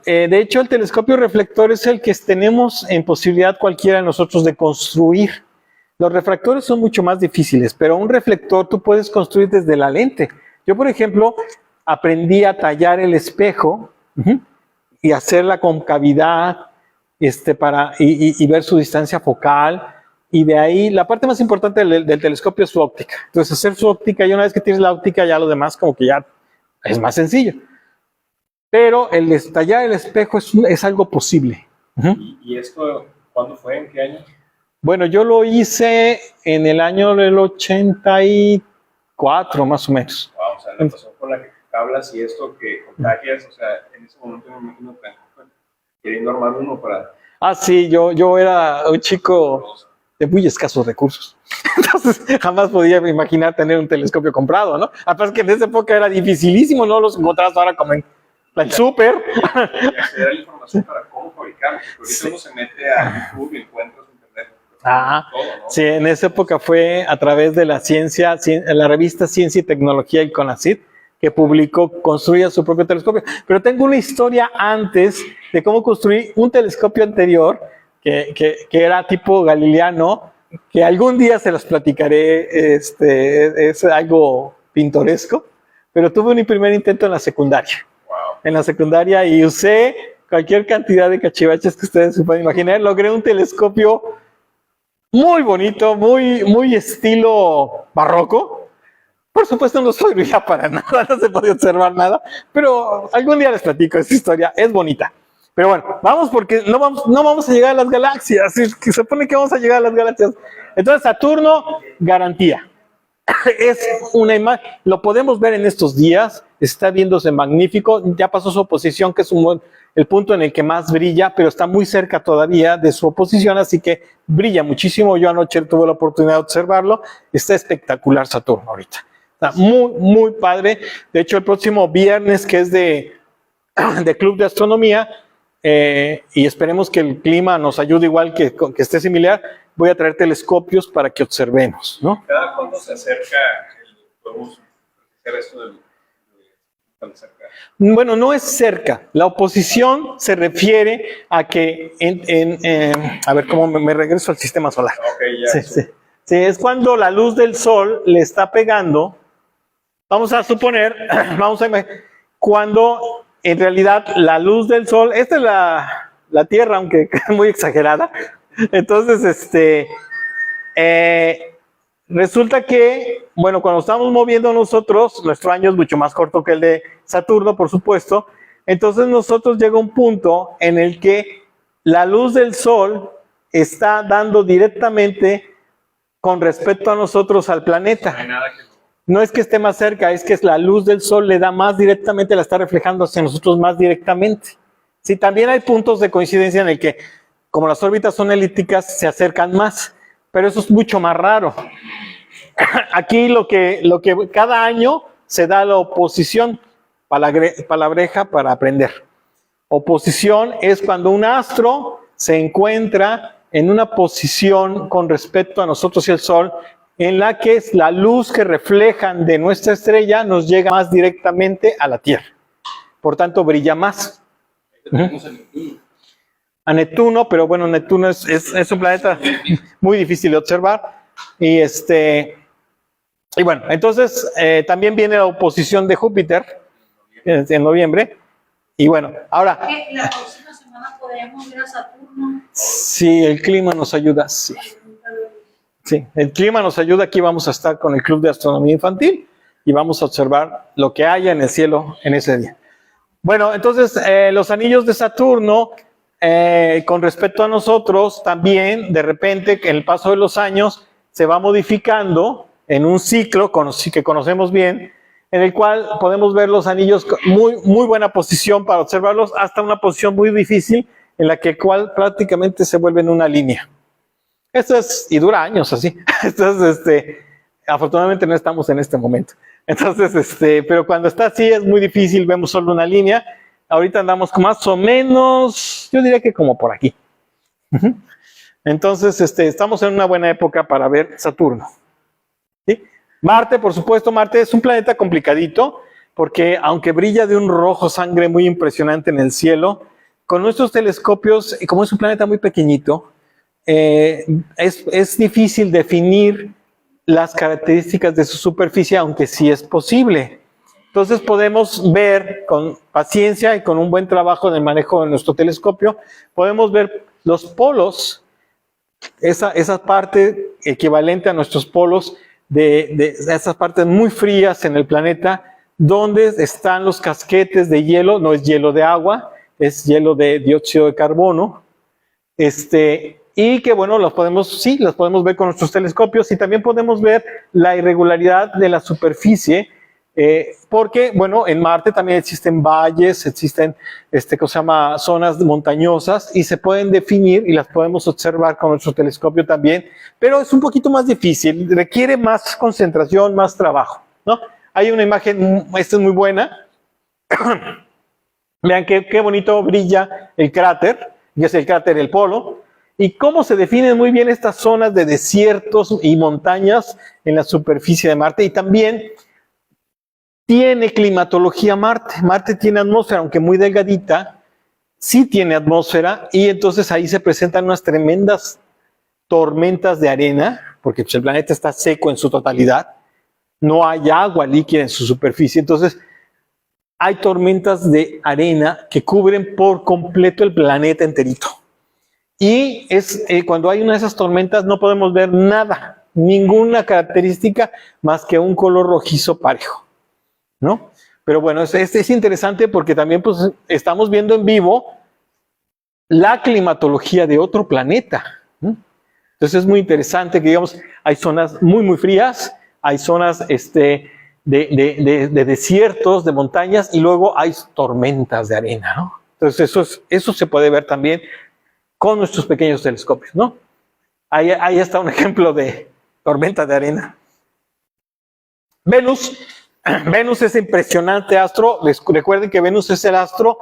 De hecho, el telescopio reflector es el que tenemos en posibilidad cualquiera de nosotros de construir. Los refractores son mucho más difíciles, pero un reflector tú puedes construir desde la lente. Yo, por ejemplo, aprendí a tallar el espejo y hacer la concavidad y ver su distancia focal. Y de ahí, la parte más importante del telescopio es su óptica. Entonces, hacer su óptica, y una vez que tienes la óptica, ya lo demás como que ya es más sencillo. Pero el tallar el espejo es algo posible. ¿Y esto cuándo fue? ¿En qué año? Bueno, yo lo hice en el año del 84, más o menos. Wow, o sea, la razón por la que hablas y esto que contagias, o sea, en ese momento me imagino que queriendo armar uno para... Ah, sí, yo era un chico de muy escasos recursos. Entonces, jamás podía imaginar tener un telescopio comprado, ¿no? Aparte que en esa época era dificilísimo, no los encontrabas ahora como en el súper. Y acceder a la información para cómo fabricarlo, porque ahorita uno se mete a YouTube y encuentras internet. Todo, ¿no? Sí, en esa época fue a través de la revista Ciencia y Tecnología, el CONACYT, que construía su propio telescopio. Pero tengo una historia antes de cómo construí un telescopio anterior, que era tipo galileano, que algún día se los platicaré, es algo pintoresco, pero tuve mi primer intento en la secundaria. Wow. En la secundaria y usé cualquier cantidad de cachivaches que ustedes se pueden imaginar. Logré un telescopio muy bonito, muy estilo barroco. Por supuesto no servía para nada, no se podía observar nada, pero algún día les platico esta historia, es bonita. Pero bueno, vamos porque no vamos a llegar a las galaxias, que se supone que vamos a llegar a las galaxias. Entonces Saturno, garantía. Es una imagen, lo podemos ver en estos días, está viéndose magnífico, ya pasó su oposición, que es el punto en el que más brilla, pero está muy cerca todavía de su oposición, así que brilla muchísimo. Yo anoche tuve la oportunidad de observarlo, está espectacular Saturno ahorita. Está muy, muy padre. De hecho, el próximo viernes, que es de Club de Astronomía, y esperemos que el clima nos ayude igual, que esté similar, voy a traer telescopios para que observemos, ¿no? ¿Cada cuándo se acerca podemos hacer esto tan cerca? Bueno, no es cerca. La oposición se refiere a que, a ver cómo me regreso al sistema solar. Ok, ya. Sí. Es cuando la luz del sol le está pegando. Vamos a suponer, cuando en realidad la luz del sol, esta es la Tierra, aunque es muy exagerada. Entonces, resulta que, bueno, cuando estamos moviendo nosotros, nuestro año es mucho más corto que el de Saturno, por supuesto. Entonces nosotros llega un punto en el que la luz del sol está dando directamente con respecto a nosotros al planeta. No hay nada que... No es que esté más cerca, es que la luz del sol le da más directamente, la está reflejando hacia nosotros más directamente. Sí, también hay puntos de coincidencia en el que, como las órbitas son elípticas, se acercan más, pero eso es mucho más raro. Aquí lo que cada año se da la oposición, palabreja para aprender. Oposición es cuando un astro se encuentra en una posición con respecto a nosotros y el Sol, en la que la luz que reflejan de nuestra estrella nos llega más directamente a la Tierra. Por tanto, brilla más. A Neptuno, pero bueno, Neptuno es un planeta muy difícil de observar. Y bueno, entonces también viene la oposición de Júpiter en noviembre. Y bueno, ahora... ¿La próxima semana podremos ir a Saturno? Sí, el clima nos ayuda, sí. Sí, el clima nos ayuda. Aquí vamos a estar con el Club de Astronomía Infantil y vamos a observar lo que haya en el cielo en ese día. Bueno, entonces los anillos de Saturno, con respecto a nosotros, también de repente, en el paso de los años, se va modificando en un ciclo que conocemos bien, en el cual podemos ver los anillos con muy buena posición para observarlos, hasta una posición muy difícil en la que prácticamente se vuelven una línea. Y dura años así. Entonces, afortunadamente no estamos en este momento. Entonces, pero cuando está así es muy difícil, vemos solo una línea. Ahorita andamos más o menos, yo diría que como por aquí. Entonces, estamos en una buena época para ver Saturno. ¿Sí? Marte, por supuesto, Marte es un planeta complicadito, porque aunque brilla de un rojo sangre muy impresionante en el cielo, con nuestros telescopios, como es un planeta muy pequeñito, es difícil definir las características de su superficie, aunque sí es posible. Entonces podemos ver con paciencia y con un buen trabajo de manejo de nuestro telescopio, podemos ver los polos, esa parte equivalente a nuestros polos, de esas partes muy frías en el planeta, donde están los casquetes de hielo, no es hielo de agua, es hielo de dióxido de carbono, y que bueno, los podemos ver con nuestros telescopios, y también podemos ver la irregularidad de la superficie, porque bueno, en Marte también existen valles, existen zonas montañosas, y se pueden definir y las podemos observar con nuestro telescopio también, pero es un poquito más difícil, requiere más concentración, más trabajo, ¿no? Hay una imagen, esta es muy buena. Vean qué bonito brilla el cráter, y es el cráter del polo, y cómo se definen muy bien estas zonas de desiertos y montañas en la superficie de Marte. Y también tiene climatología Marte. Marte tiene atmósfera, aunque muy delgadita, sí tiene atmósfera, y entonces ahí se presentan unas tremendas tormentas de arena, porque pues, el planeta está seco en su totalidad, no hay agua líquida en su superficie, entonces hay tormentas de arena que cubren por completo el planeta enterito. Y cuando hay una de esas tormentas no podemos ver nada, ninguna característica más que un color rojizo parejo, ¿no? Pero bueno, es interesante porque también pues, estamos viendo en vivo la climatología de otro planeta, ¿no? Entonces es muy interesante que digamos, hay zonas muy, muy frías, hay zonas de desiertos, de montañas, y luego hay tormentas de arena, ¿no? Entonces eso se puede ver también con nuestros pequeños telescopios, ¿no? Ahí está un ejemplo de tormenta de arena. Venus es impresionante astro. Recuerden que Venus es el astro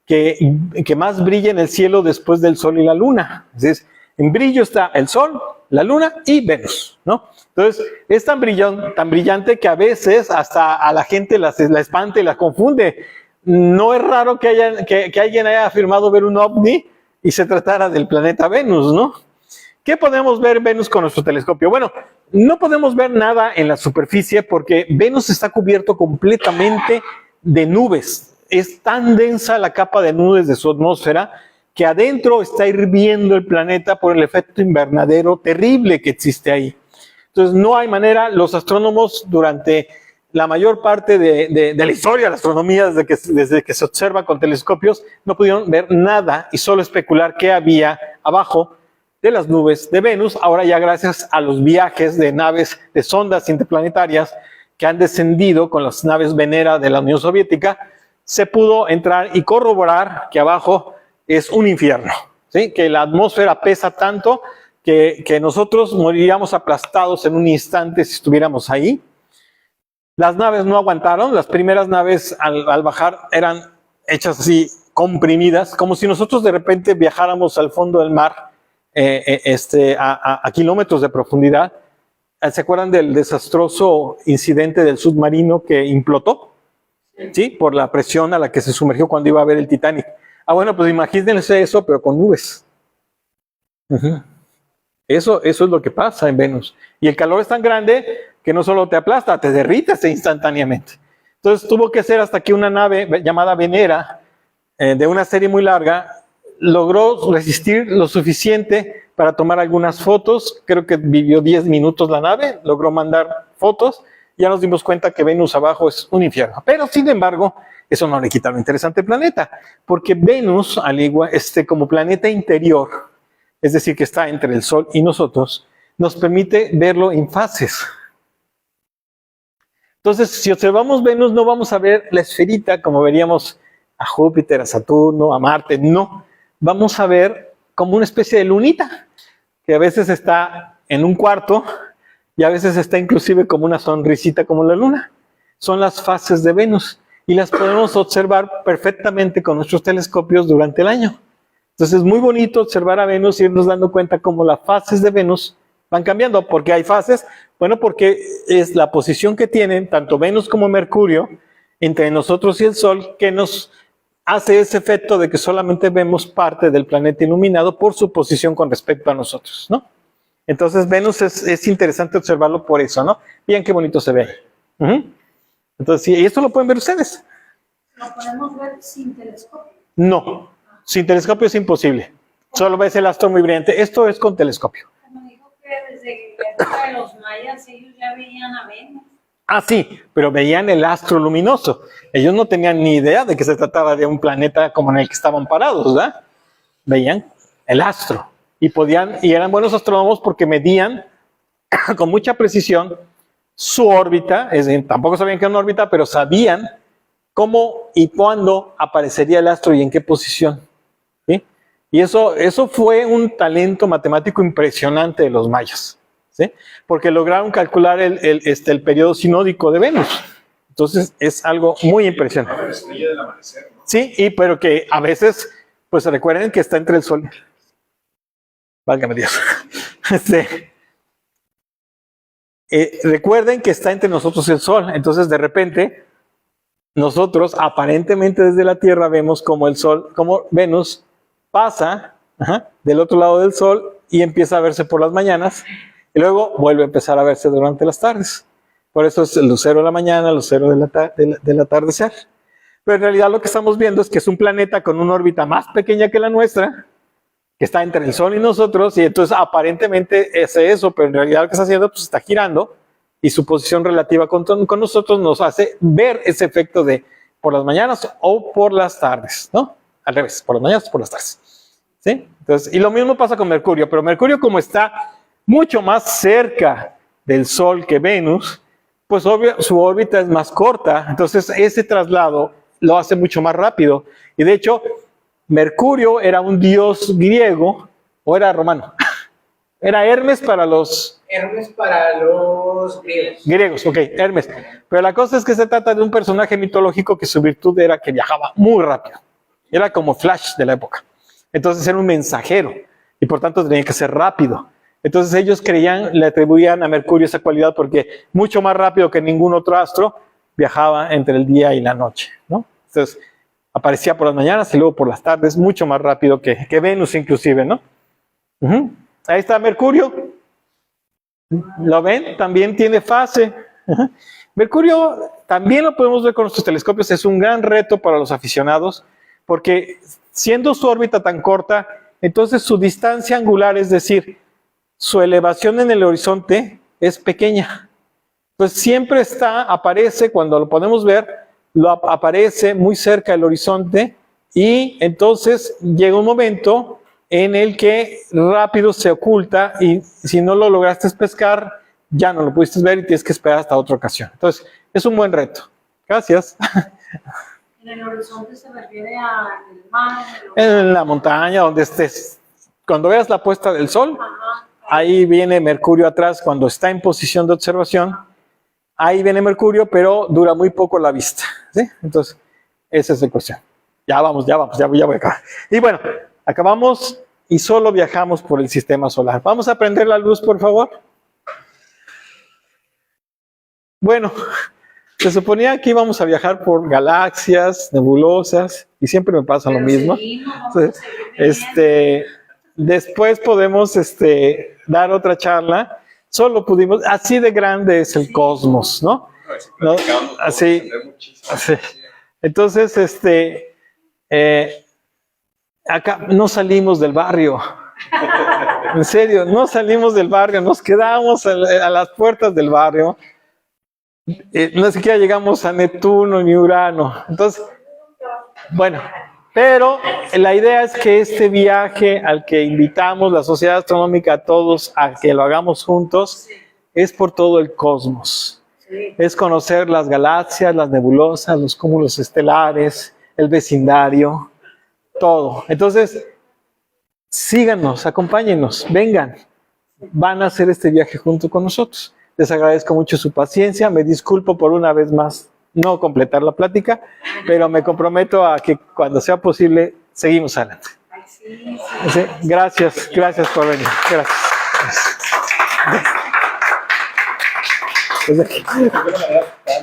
que más brilla en el cielo después del Sol y la Luna. Entonces, en brillo está el Sol, la Luna y Venus, ¿no? Entonces, es tan brillante que a veces hasta a la gente la espanta y la confunde. No es raro que alguien haya afirmado ver un ovni y se tratara del planeta Venus, ¿no? ¿Qué podemos ver en Venus con nuestro telescopio? Bueno, no podemos ver nada en la superficie porque Venus está cubierto completamente de nubes. Es tan densa la capa de nubes de su atmósfera que adentro está hirviendo el planeta por el efecto invernadero terrible que existe ahí. Entonces no hay manera, los astrónomos durante la mayor parte de la historia de la astronomía, desde que se observa con telescopios, no pudieron ver nada y solo especular qué había abajo de las nubes de Venus. Ahora ya gracias a los viajes de naves, de sondas interplanetarias que han descendido con las naves Venera de la Unión Soviética, se pudo entrar y corroborar que abajo es un infierno, ¿sí? Que la atmósfera pesa tanto que nosotros moriríamos aplastados en un instante si estuviéramos ahí. Las naves no aguantaron, las primeras naves al bajar eran hechas así, comprimidas, como si nosotros de repente viajáramos al fondo del mar a kilómetros de profundidad. ¿Se acuerdan del desastroso incidente del submarino que implotó? ¿Sí? Por la presión a la que se sumergió cuando iba a ver el Titanic. Bueno, pues imagínense eso, pero con nubes. Eso es lo que pasa en Venus. Y el calor es tan grande que no solo te aplasta, te derrites instantáneamente. Entonces tuvo que ser hasta que una nave llamada Venera, de una serie muy larga, logró resistir lo suficiente para tomar algunas fotos. Creo que vivió 10 minutos la nave, logró mandar fotos. Ya nos dimos cuenta que Venus abajo es un infierno. Pero sin embargo, eso no le quita lo interesante al planeta, porque Venus, al igual, como planeta interior, es decir, que está entre el Sol y nosotros, nos permite verlo en fases. Entonces, si observamos Venus, no vamos a ver la esferita como veríamos a Júpiter, a Saturno, a Marte, no. Vamos a ver como una especie de lunita, que a veces está en un cuarto y a veces está inclusive como una sonrisita como la luna. Son las fases de Venus y las podemos observar perfectamente con nuestros telescopios durante el año. Entonces es muy bonito observar a Venus y irnos dando cuenta cómo las fases de Venus van cambiando. ¿Por qué hay fases? Bueno, porque es la posición que tienen tanto Venus como Mercurio entre nosotros y el Sol que nos hace ese efecto de que solamente vemos parte del planeta iluminado por su posición con respecto a nosotros, ¿no? Entonces Venus es interesante observarlo por eso, ¿no? Vean qué bonito se ve ahí. Entonces, sí, y esto lo pueden ver ustedes. ¿Lo podemos ver sin telescopio? No, sin telescopio es imposible. Solo ves el astro muy brillante. Esto es con telescopio. Como dijo que desde la época de los mayas ellos ya veían a Venus. Ah, sí, pero veían el astro luminoso. Ellos no tenían ni idea de que se trataba de un planeta como en el que estaban parados, ¿verdad? Veían el astro y eran buenos astrónomos porque medían con mucha precisión su órbita, es decir, tampoco sabían que era una órbita, pero sabían cómo y cuándo aparecería el astro y en qué posición, ¿sí? Y eso fue un talento matemático impresionante de los mayas, ¿sí? Porque lograron calcular el periodo sinódico de Venus. Entonces es algo muy impresionante. La estrella del amanecer, ¿no? Sí, pero que a veces, pues recuerden que está entre el Sol. Válgame Dios. Recuerden que está entre nosotros el Sol. Entonces de repente, nosotros aparentemente desde la Tierra vemos como el Sol, como Venus pasa del otro lado del Sol y empieza a verse por las mañanas. Y luego vuelve a empezar a verse durante las tardes. Por eso es el lucero de la mañana, el lucero del atardecer. Pero en realidad lo que estamos viendo es que es un planeta con una órbita más pequeña que la nuestra, que está entre el Sol y nosotros, y entonces aparentemente es eso, pero en realidad lo que está haciendo pues está girando, y su posición relativa con nosotros nos hace ver ese efecto de por las mañanas o por las tardes, ¿no? Al revés, por las mañanas o por las tardes. ¿Sí? Entonces, y lo mismo pasa con Mercurio, pero Mercurio como está mucho más cerca del Sol que Venus, pues obvio, su órbita es más corta, entonces ese traslado lo hace mucho más rápido. Y de hecho, Mercurio era un dios griego, o era romano. Era Hermes para los... Hermes para los griegos. Griegos, ok, Hermes. Pero la cosa es que se trata de un personaje mitológico que su virtud era que viajaba muy rápido. Era como Flash de la época. Entonces era un mensajero y por tanto tenía que ser rápido. Entonces ellos le atribuían a Mercurio esa cualidad porque mucho más rápido que ningún otro astro viajaba entre el día y la noche, ¿no? Entonces aparecía por las mañanas y luego por las tardes, mucho más rápido que Venus inclusive, ¿no? Ahí está Mercurio. ¿Lo ven? También tiene fase. Mercurio también lo podemos ver con nuestros telescopios. Es un gran reto para los aficionados porque siendo su órbita tan corta, entonces su distancia angular, es decir, su elevación en el horizonte es pequeña. Entonces siempre aparece, cuando lo podemos ver, aparece muy cerca del horizonte y entonces llega un momento en el que rápido se oculta y si no lo lograste pescar, ya no lo pudiste ver y tienes que esperar hasta otra ocasión. Entonces, es un buen reto. Gracias. En el horizonte se refiere al mar. En la montaña, donde estés. Cuando veas la puesta del sol, ahí viene Mercurio atrás cuando está en posición de observación. Ahí viene Mercurio, pero dura muy poco la vista, ¿sí? Entonces, esa es la cuestión. Ya voy a acabar. Y bueno, acabamos y solo viajamos por el sistema solar. Vamos a prender la luz, por favor. Bueno, se suponía que íbamos a viajar por galaxias, nebulosas, y siempre me pasa lo mismo. Después podemos dar otra charla. Solo pudimos, así de grande es el cosmos, ¿no? ¿No? Así. Entonces, acá no salimos del barrio. En serio, no salimos del barrio, nos quedamos a las puertas del barrio. No siquiera llegamos a Neptuno ni Urano. Entonces, bueno, pero la idea es que este viaje al que invitamos la Sociedad Astronómica a todos a que lo hagamos juntos es por todo el cosmos. Es conocer las galaxias, las nebulosas, los cúmulos estelares, el vecindario, todo. Entonces, síganos, acompáñenos, vengan. van a hacer este viaje junto con nosotros. Les agradezco mucho su paciencia, me disculpo por una vez más no completar la plática, pero me comprometo a que cuando sea posible seguimos adelante. Ay, sí, Sí, gracias por venir. Gracias. Pues aquí.